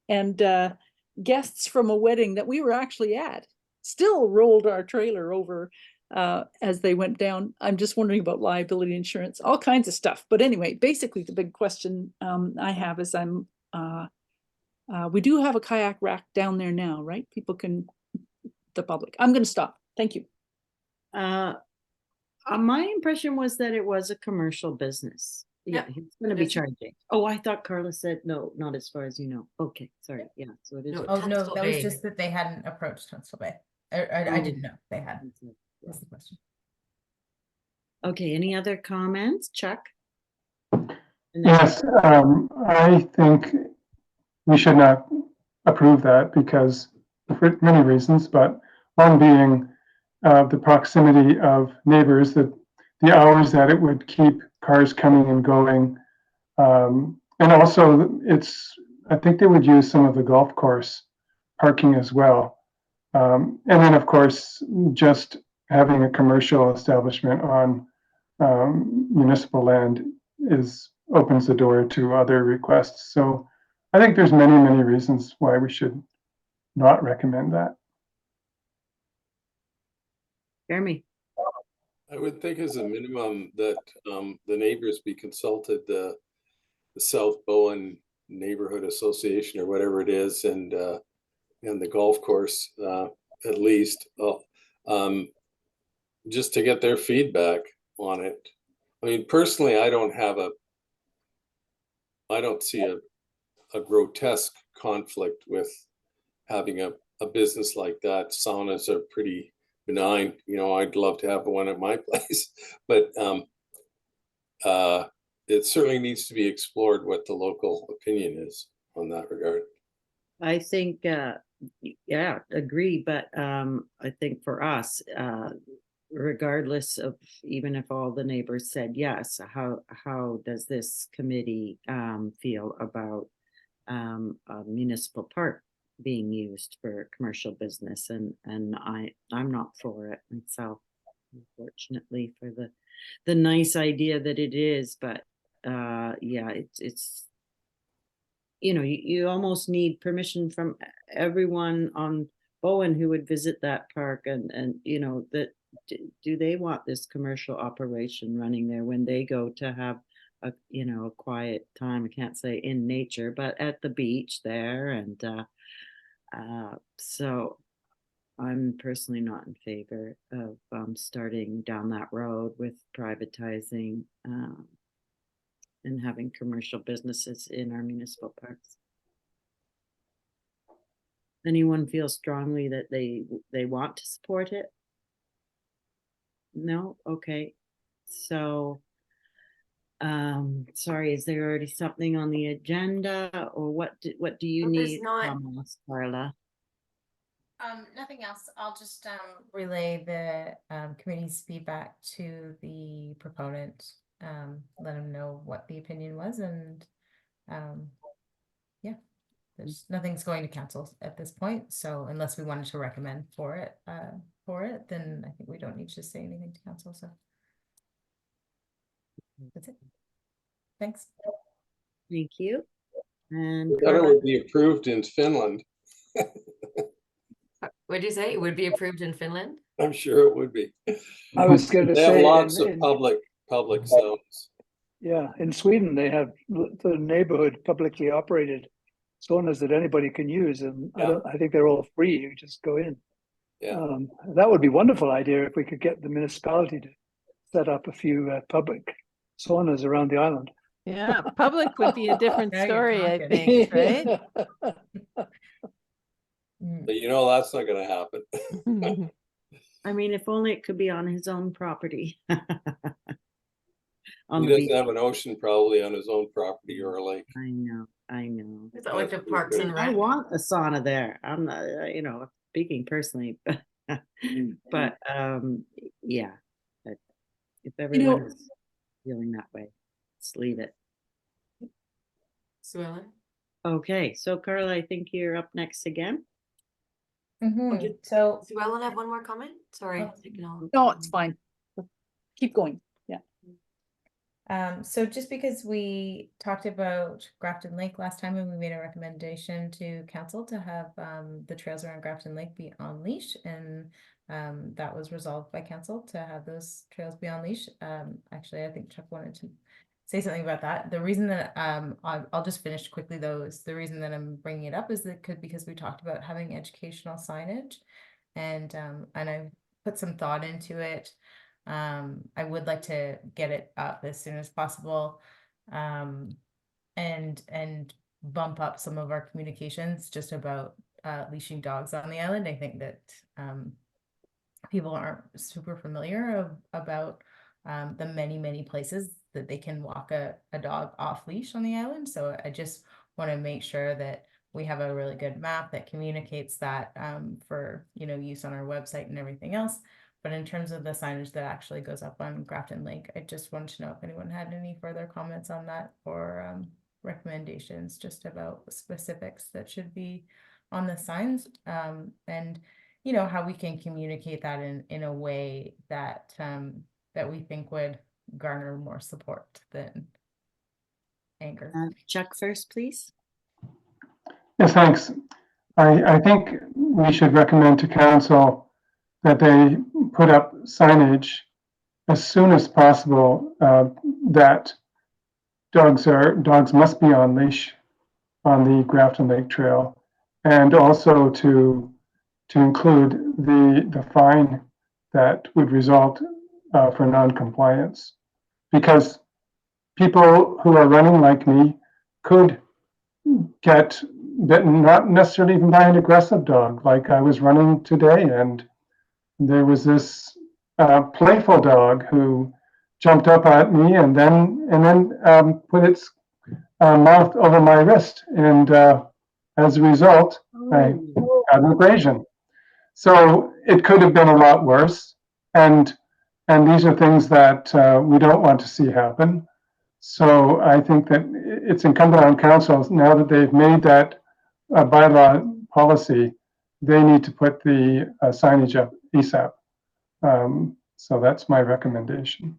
and guests from a wedding that we were actually at still rolled our trailer over as they went down. I'm just wondering about liability insurance, all kinds of stuff. But anyway, basically the big question I have is we do have a kayak rack down there now, right? People can, the public. I'm going to stop. Thank you. My impression was that it was a commercial business. Yeah, Yep, he's going to it be is. charging. Oh, I thought Carla said no, not as far as you know. Okay, sorry. Yeah, so it is. No, Oh no, Tunstall that was Bay. just that they hadn't approached Tunstall Bay. I didn't know they had. That's the question. Okay, any other comments, Chuck? Yes, I think we should not approve that because for many reasons, but one being the proximity of neighbors, the hours that it would keep cars coming and going. And also I think they would use some of the golf course parking as well. And then of course, just having a commercial establishment on municipal land opens the door to other requests. So I think there's many, many reasons why we should not recommend that. Jeremy? I would think as a minimum that the neighbors be consulted, the South Bowen Neighborhood Association or whatever it is, and the golf course at least, just to get their feedback on it. I mean, personally, I don't see a grotesque conflict with having a business like that. Saunas are pretty benign. You know, I'd love to have one at my place, but it certainly needs to be explored what the local opinion is on that regard. I think, yeah, agree. But I think for us, regardless of even if all the neighbors said yes, how does this committee feel about a municipal park being used for commercial business? And I'm not for it myself, unfortunately, for the nice idea that it is. But yeah, it's you know, you almost need permission from everyone on Bowen who would visit that park, and you know, that do they want this commercial operation running there when they go to have a, you know, a quiet time? I can't say in nature, but at the beach there. And so I'm personally not in favor of starting down that road with privatizing and having commercial businesses in our municipal parks. Anyone feel strongly that they want to support it? No? Okay. So, sorry, is there already something on the agenda, or what do you Well, there's need not- from us, Carla? Nothing else. I'll just relay the committee's feedback to the proponent, let them know what the opinion was, and yeah, there's nothing's going to council at this point. So unless we wanted to recommend for it, then I think we don't need to say anything to council. So that's it. Thanks. Thank you. And I thought it would be approved in Finland. What'd you say? It would be approved in Finland? I'm sure it would be. I was going to They have say, lots of public zones. yeah, in Sweden, they have the neighborhood publicly operated saunas that anybody can use. And I think they're all free. You just go in. Yeah. That would be a wonderful idea if we could get the municipality to set up a few public saunas around the island. Yeah, public would be a different Now you're story, I talking. think, right? But you know, that's not going to happen. I mean, if only it could be on his own property. On He the doesn't beach. have an ocean probably on his own property or a lake. I know. Is that like the Parks and I Rec? want a sauna there. I'm not, you know, speaking personally, but yeah. But if everyone is feeling that way, let's leave it. Sue Ellen? Okay, so Carla, I think you're up next again. So Sue Ellen have one more comment? Sorry. Oh. taking all- No, it's fine. Keep going. so just because we talked about Grafton Lake last time and we made a recommendation to council to have the trails around Grafton Lake be on leash, and that was resolved by council to have those trails be on leash. Actually, I think Chuck wanted to say something about that. The reason that I'll just finish quickly though, is the reason that I'm bringing it up is that because we talked about having educational signage, and I put some thought into it. I would like to get it up as soon as possible, and bump up some of our communications just about leashing dogs on the island. I think that people aren't super familiar about the many places that they can walk a dog off leash on the island. So I just want to make sure that we have a really good map that communicates that for, you know, use on our website and everything else. But in terms of the signage that actually goes up on Grafton Lake, I just wanted to know if anyone had any further comments on that, or recommendations just about specifics that should be on the signs. And you know, how we can communicate that in a way that that we think would garner more support than anger. Chuck first, please. Yes, thanks. I think we should recommend to council that they put up signage as soon as possible that dogs must be on leash on the Grafton Lake Trail, and also to include the fine that would result for non-compliance, because people who are running like me could get bitten, not necessarily even by an aggressive dog. Like I was running today, and there was this playful dog who jumped up at me and then put its mouth over my wrist, and as a result, I had an abrasion. So it could have been a lot worse, and these are things that we don't want to see happen. So I think that it's incumbent on councils, now that they've made that bylaw policy, they need to put the signage up ASAP. So that's my recommendation.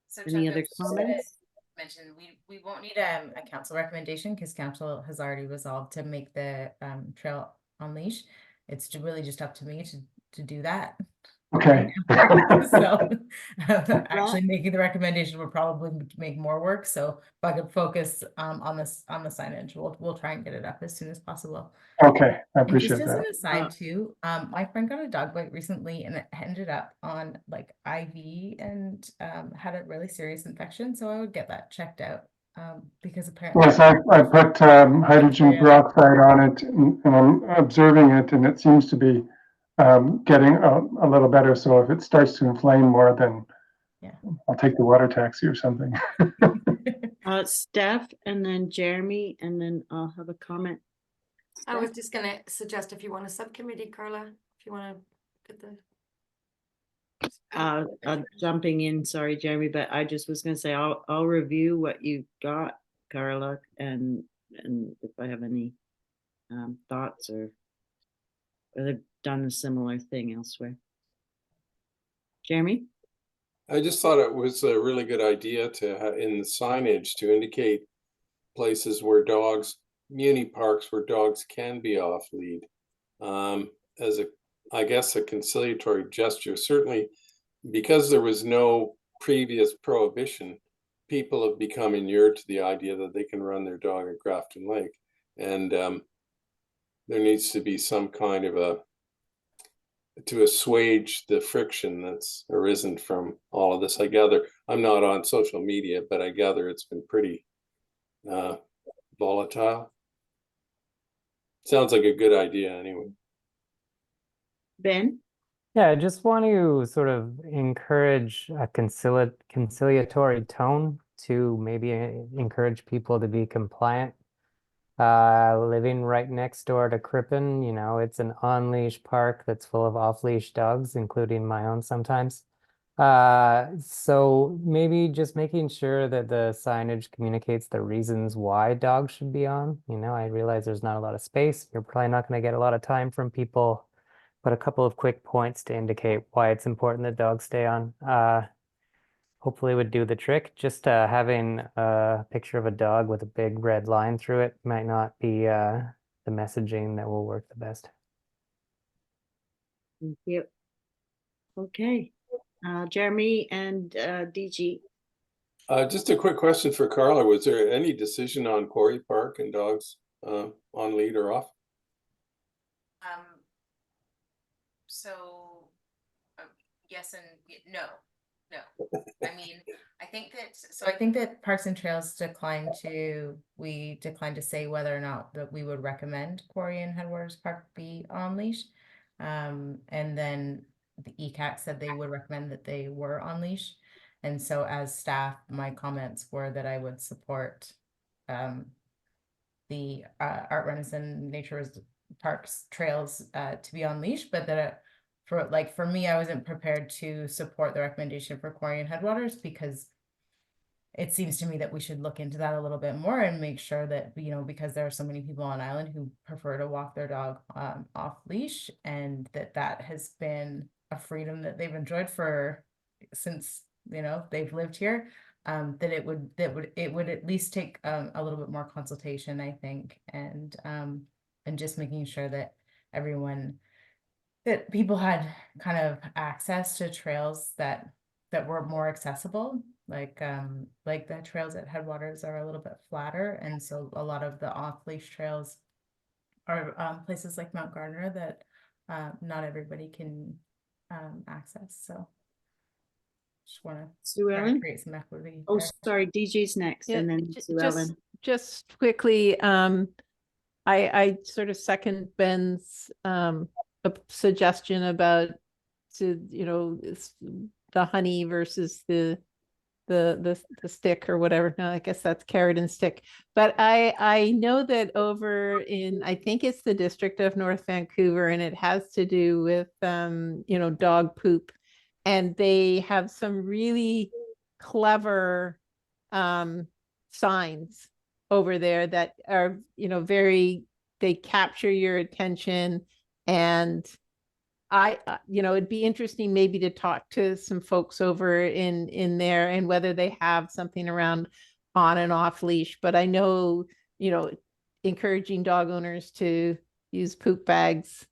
So Any Chuck, I other was just gonna comments? mention we won't need a council recommendation because council has already resolved to make the trail on leash. It's really just up to me to do that. Okay. So actually making the recommendation would probably make more work. So if I could focus on the signage, we'll try and get it up as soon as possible. Okay, I And just appreciate as an that. aside too, my friend got a dog bite recently and it ended up on like IV and had a really serious infection. So I would get that checked out because apparently Yes, I put hydrogen peroxide on it, and I'm observing it, and it seems to be getting a little better. So if it starts to inflame more, then yeah, I'll take the water taxi or something. Steph, and then Jeremy, and then I'll have a comment. I was just gonna suggest if you want a subcommittee, Carla, if you wanna get the. Jumping in, sorry, Jeremy, but I just was gonna say, I'll review what you got, Carla, and if I have any thoughts or they've done a similar thing elsewhere. Jeremy? I just thought it was a really good idea to have in the signage to indicate places where dogs, muni parks where dogs can be off lead, as I guess a conciliatory gesture. Certainly, because there was no previous prohibition, people have become inured to the idea that they can run their dog at Grafton Lake, and there needs to be some kind of to assuage the friction that's arisen from all of this. I gather, I'm not on social media, but I gather it's been pretty volatile. Sounds like a good idea anyway. Ben? Yeah, I just want to sort of encourage a conciliatory tone to maybe encourage people to be compliant. Living right next door to Crippen, you know, it's an on-leash park that's full of off-leash dogs, including my own sometimes. So maybe just making sure that the signage communicates the reasons why dogs should be on. You know, I realize there's not a lot of space. You're probably not going to get a lot of time from people, but a couple of quick points to indicate why it's important that dogs stay on. Hopefully would do the trick. Just having a picture of a dog with a big red line through it might not be the messaging that will work the best. Thank you. Okay. Jeremy and DG. Just a quick question for Carla. Was there any decision on Quarry Park and dogs on lead or off? So yes and no. I mean, I think that Parks and Trails we declined to say whether or not that we would recommend Quarry and Headwaters Park be on leash. And then the ECAC said they would recommend that they were on leash. And so as staff, my comments were that I would support the Art Runs and Nature Parks trails to be on leash, but that for me, I wasn't prepared to support the recommendation for Quarry and Headwaters because it seems to me that we should look into that a little bit more and make sure that, you know, because there are so many people on island who prefer to walk their dog off leash, and that has been a freedom that they've enjoyed since, you know, they've lived here. That it would at least take a little bit more consultation, I think, and just making sure that that people had kind of access to trails that were more accessible, like the trails at Headwaters are a little bit flatter, and so a lot of the off-leash trails are places like Mount Gardner that not everybody can access. So just want to Sue Ellen? create some equity Oh, there. sorry, DJ's next, Yeah, and then Sue Ellen. just quickly, I sort of second Ben's a suggestion about the honey versus the stick or whatever. No, I guess that's carrot and stick. But I know that over in, I think it's the district of North Vancouver, and it has to do with dog poop, and they have some really clever signs over there that are they capture your attention. And it'd be interesting maybe to talk to some folks over in there and whether they have something around on and off leash. But I know, encouraging dog owners to use poop bags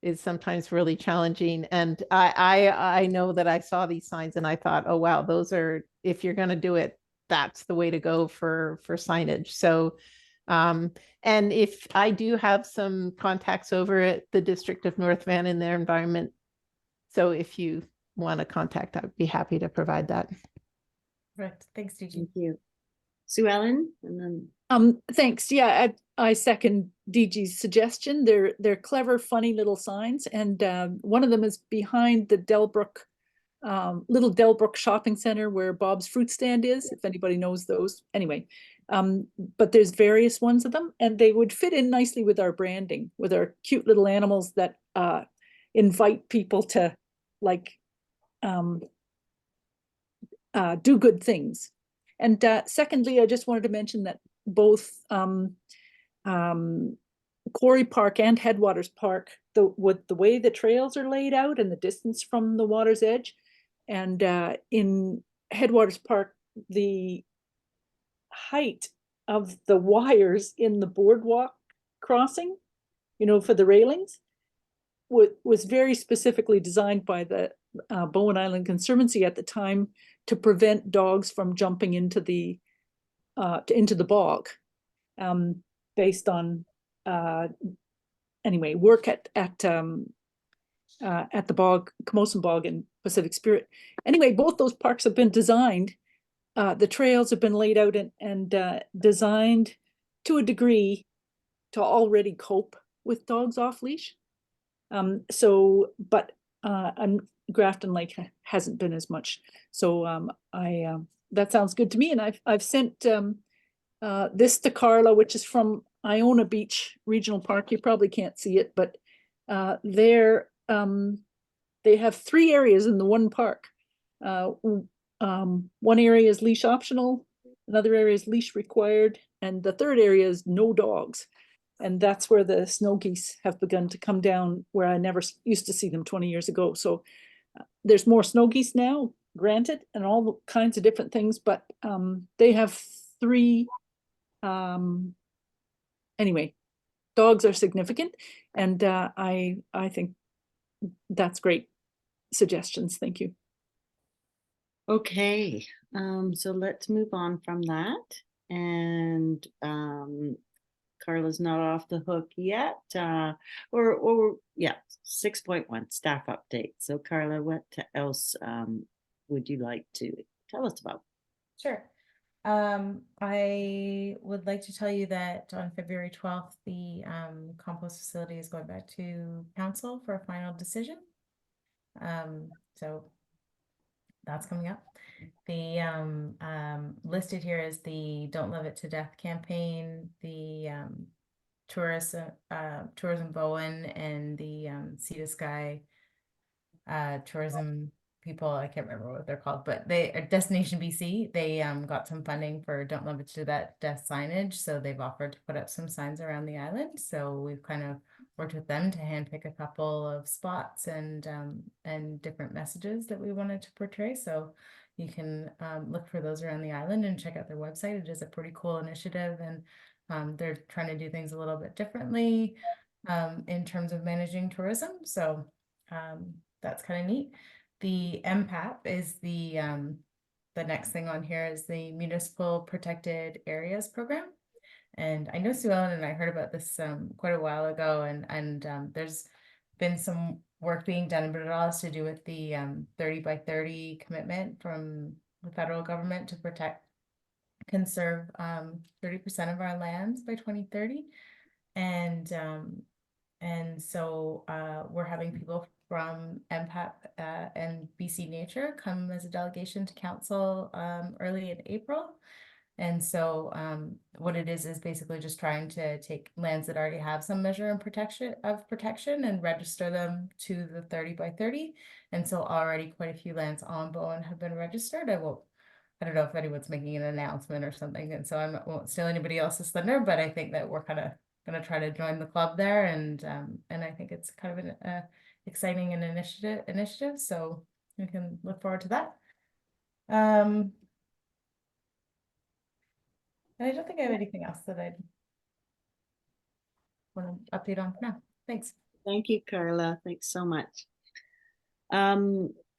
is sometimes really challenging. And I know that I saw these signs and I thought, oh wow, those are, if you're going to do it, that's the way to go for signage. So and if I do have some contacts over at the District of North Van in their environment, so if you want to contact, I'd be happy to provide that. Right. Thanks, DG. Thank you. Sue Ellen, and then Thanks. Yeah, I second DG's suggestion. They're clever, funny little signs, and one of them is behind the Delbrook, little Delbrook shopping center where Bob's fruit stand is, if anybody knows those. Anyway, but there's various ones of them, and they would fit in nicely with our branding, with our cute little animals that invite people to do good things. And secondly, I just wanted to mention that both Quarry Park and Headwaters Park, with the way the trails are laid out and the distance from the water's edge, and in Headwaters Park, the height of the wires in the boardwalk crossing, for the railings, was very specifically designed by the Bowen Island Conservancy at the time to prevent dogs from jumping into the bog, based on work at the bog, Camosun Bog and Pacific Spirit. Anyway, both those parks have been designed. The trails have been laid out and designed to a degree to already cope with dogs off leash. But Grafton Lake hasn't been as much. So that sounds good to me. And I've sent this to Carla, which is from Iona Beach Regional Park. You probably can't see it, but they have 3 areas in the one park. One area is leash optional, another area is leash required, and the third area is no dogs. And that's where the snow geese have begun to come down, where I never used to see them 20 years ago. So there's more snow geese now, granted, and all kinds of different things, but they have 3. Anyway, dogs are significant, and I think that's great suggestions. Thank you. okay, so let's move on from that. And Carla's not off the hook yet. Or yeah, 6.1 staff update. So Carla, what else would you like to tell us about? Sure. I would like to tell you that on February 12th, the compost facility is going back to council for a final decision. So that's coming up. The listed here is the Don't Love It to Death campaign, the Tourism Bowen, and the Sea to Sky tourism people, I can't remember what they're called, but they are Destination BC. They got some funding for Don't Love It to That Death signage. So they've offered to put up some signs around the island. So we've kind of worked with them to handpick a couple of spots and different messages that we wanted to portray. So you can look for those around the island and check out their website. It is a pretty cool initiative, and they're trying to do things a little bit differently in terms of managing tourism. So that's kind of neat. The MPAP is the next thing on here is the Municipal Protected Areas Program. And I know Sue Ellen and I heard about this quite a while ago, and there's been some work being done, but it all has to do with the 30 by 30 commitment from the federal government to conserve 30% of our lands by 2030. And so we're having people from MPAP and BC Nature come as a delegation to council early in April. And so what it is basically just trying to take lands that already have some measure of protection and register them to the 30 by 30. And so already quite a few lands on Bowen have been registered. I don't know if anyone's making an announcement or something, and so I won't steal anybody else's thunder, but I think that we're kind of going to try to join the club there, and I think it's kind of an exciting and initiative, so we can look forward to that. I don't think I have anything else that I'd want to update on for now. Thanks. Thank you, Carla. Thanks so much.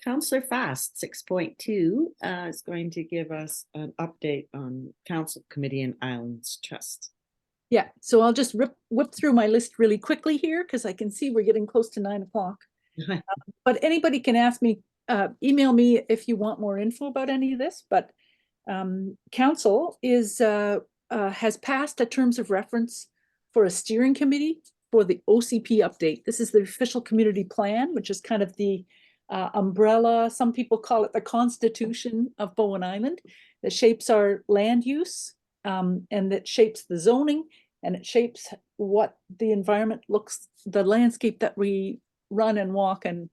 Councillor Fast, 6.2, is going to give us an update on Council Committee and Islands Trust. Yeah, so I'll just whip through my list really quickly here because I can see we're getting close to 9 o'clock. But anybody can ask me, email me if you want more info about any of this. But Council has passed a terms of reference for a steering committee for the OCP update. This is the official community plan, which is kind of the umbrella. Some people call it the Constitution of Bowen Island, that shapes our land use. And that shapes the zoning, and it shapes what the environment looks, the landscape that we run and walk and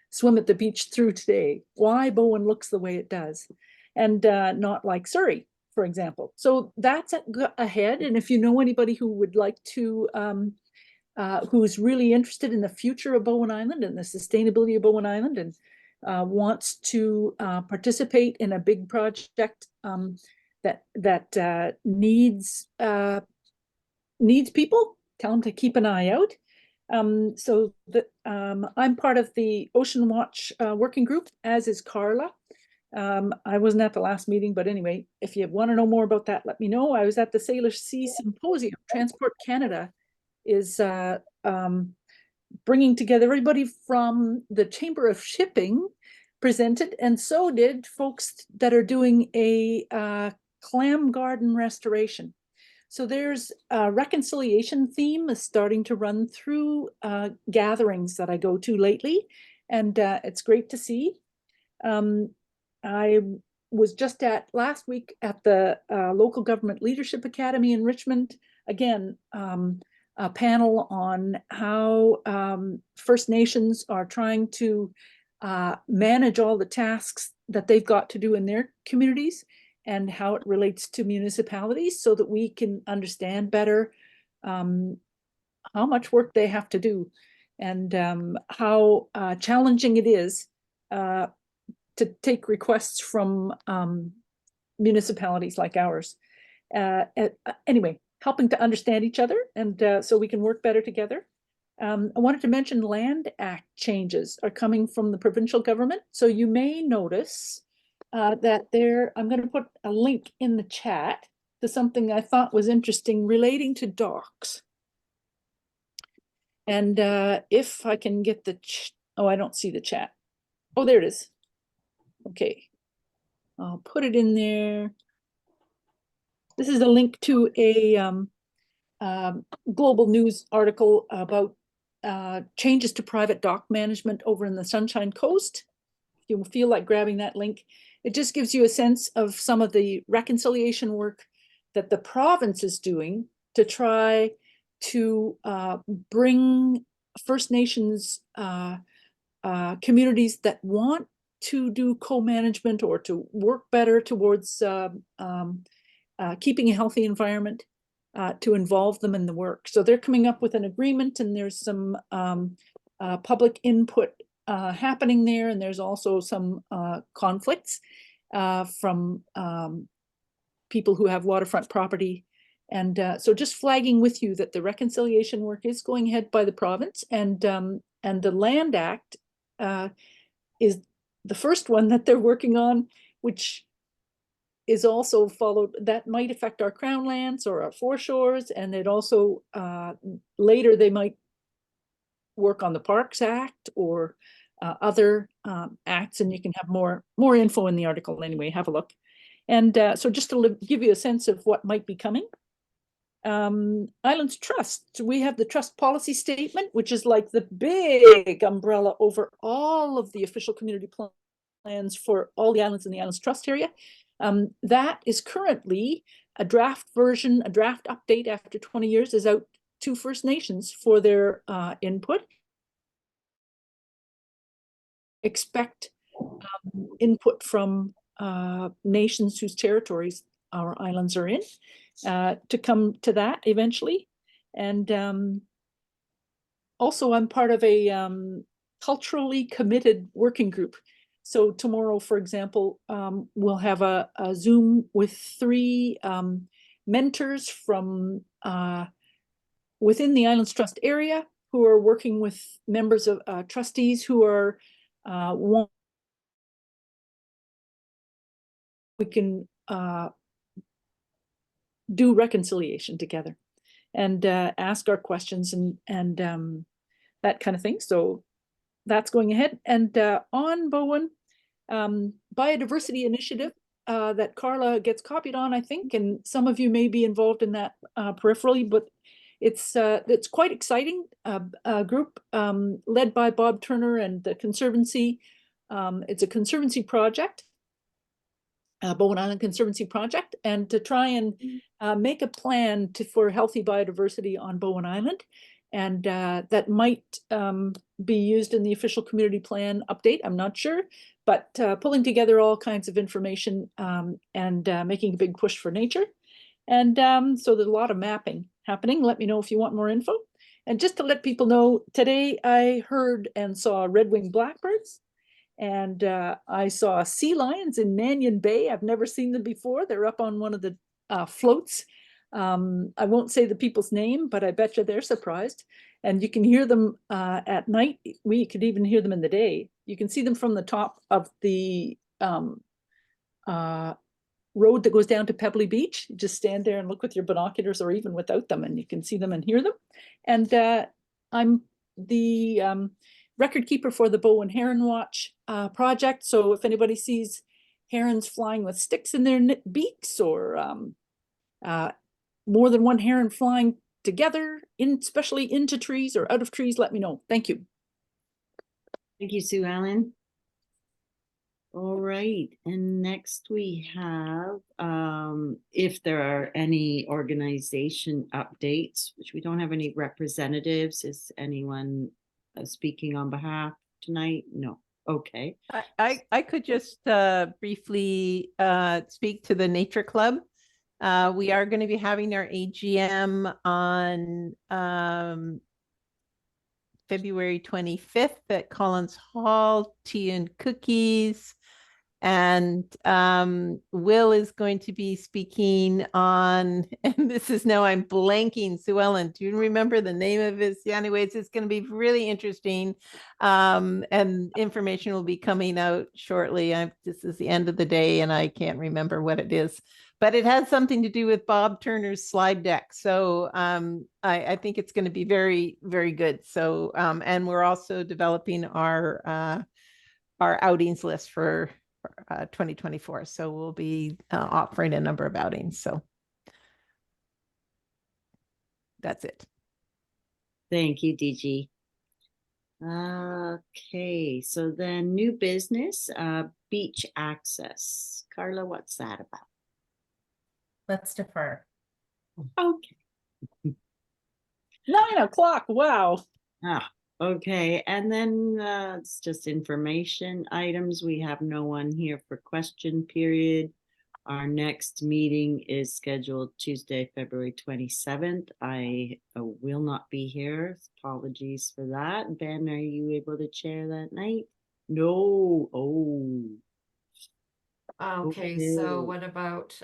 swim at the beach through today. Why Bowen looks the way it does, and not like Surrey, for example. So that's ahead. And if you know anybody who would like to, who's really interested in the future of Bowen Island and the sustainability of Bowen Island, and wants to participate in a big project that needs people, tell them to keep an eye out. So that I'm part of the Ocean Watch working group, as is Carla. I wasn't at the last meeting, but anyway, if you want to know more about that, let me know. I was at the Sailor Sea Symposium. Transport Canada is bringing together everybody from the Chamber of Shipping presented, and so did folks that are doing a clam garden restoration. So there's a reconciliation theme is starting to run through gatherings that I go to lately, and it's great to see. I was just last week at the Local Government Leadership Academy in Richmond, again, a panel on how First Nations are trying to manage all the tasks that they've got to do in their communities, and how it relates to municipalities, so that we can understand better how much work they have to do, and how challenging it is to take requests from municipalities like ours. Anyway, helping to understand each other, and so we can work better together. I wanted to mention Land Act changes are coming from the provincial government. So you may notice that I'm going to put a link in the chat to something I thought was interesting relating to docks. And if I can get I don't see the chat. Oh, there it is. Okay, I'll put it in there. This is a link to a global news article about changes to private dock management over in the Sunshine Coast. If you feel like grabbing that link, it just gives you a sense of some of the reconciliation work that the province is doing to try to bring First Nations communities that want to do co-management or to work better towards keeping a healthy environment, to involve them in the work. So they're coming up with an agreement, and there's some public input happening there, and there's also some conflicts from people who have waterfront property. And so just flagging with you that the reconciliation work is going ahead by the province, and the Land Act is the first one that they're working on, which is also followed, that might affect our crown lands or our foreshores. And it also, later they might work on the Parks Act or other acts, and you can have more info in the article anyway, have a look. And so just to give you a sense of what might be coming. Islands Trust, we have the trust policy statement, which is like the big umbrella over all of the official community plans for all the islands in the Islands Trust area. That is currently a draft version, a draft update after 20 years is out to First Nations for their input. Expect input from nations whose territories our islands are in to come to that eventually. And also I'm part of a culturally committed working group. So tomorrow, for example, we'll have a Zoom with 3 mentors from within the Islands Trust area who are working with members of trustees who are we can do reconciliation together and ask our questions and that kind of thing. So that's going ahead. And on Bowen, biodiversity initiative that Carla gets copied on, I think, and some of you may be involved in that peripherally, but it's quite exciting. A group led by Bob Turner and the Conservancy. It's a Conservancy project, Bowen Island Conservancy project, and to try and make a plan for healthy biodiversity on Bowen Island. And that might be used in the official community plan update, I'm not sure, but pulling together all kinds of information and making a big push for nature. And so there's a lot of mapping happening. Let me know if you want more info. And just to let people know, today I heard and saw red-winged blackbirds, and I saw sea lions in Mannion Bay. I've never seen them before. They're up on one of the floats. I won't say the people's name, but I bet you they're surprised. And you can hear them at night. We could even hear them in the day. You can see them from the top of the road that goes down to Pebbly Beach. You just stand there and look with your binoculars, or even without them, and you can see them and hear them. And I'm the record keeper for the Bowen Heron Watch project. So if anybody sees herons flying with sticks in their beaks, or more than one heron flying together, especially into trees or out of trees, let me know. Thank you. Thank you, Sue Ellen. All right, and next we have, if there are any organization updates, which we don't have any representatives. Is anyone speaking on behalf tonight? No. Okay. I could just briefly speak to the Nature Club. We are going to be having our AGM on February 25th at Collins Hall, tea and cookies. And Will is going to be speaking on, and this is now I'm blanking, Sue Ellen, do you remember the name of his? Yeah, anyways, it's going to be really interesting. And information will be coming out shortly. This is the end of the day and I can't remember what it is, but it has something to do with Bob Turner's slide deck. So I think it's going to be very, very good. So, and we're also developing our outings list for 2024. So we'll be offering a number of outings. So that's it. Thank you, DG. Okay, so then new business, beach access. Carla, what's that about? Let's defer. Okay. 9 o'clock, wow. Ah, Okay, and then it's just information items. We have no one here for question period. Our next meeting is scheduled Tuesday, February 27th. I will not be here. Apologies for that. Ben, are you able to chair that night? No. Oh. Okay, so Okay. what about,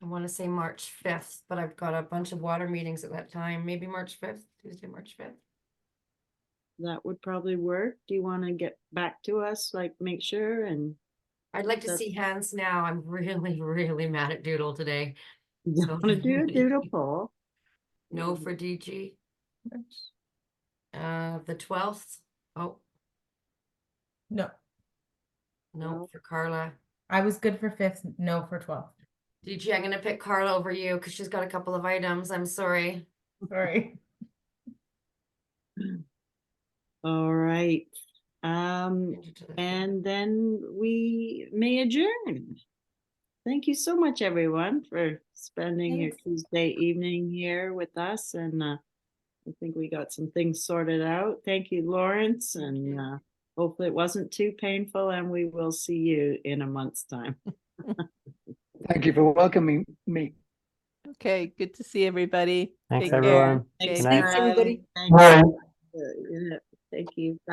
I want to say March 5th, but I've got a bunch of water meetings at that time. Maybe March 5th, Tuesday, March 5th. That would probably work. Do you want to get back to us, like make sure and I'd like to That- see hands now. I'm really, really mad at Doodle today. you So- want to do a doodle poll? No for DG. The 12th. Oh, No, no No. for Carla. I was good for 5th, no for 12th. DG, I'm gonna pick Carla over you because she's got a couple of items. I'm sorry. Sorry. All right. Change it to the 5th. And then we may adjourn. Thank you so much, everyone, for spending your Thanks. Tuesday evening here with us. And I think we got some things sorted out. Thank you, Lawrence. And you. hopefully it wasn't too painful, and we will see you in a month's time. Thank you for welcoming me. Okay, good to see everybody. Thanks, Take care. everyone. Okay, Thanks, Thanks, Brad. everybody. Thanks. Right. Thank you. Bye.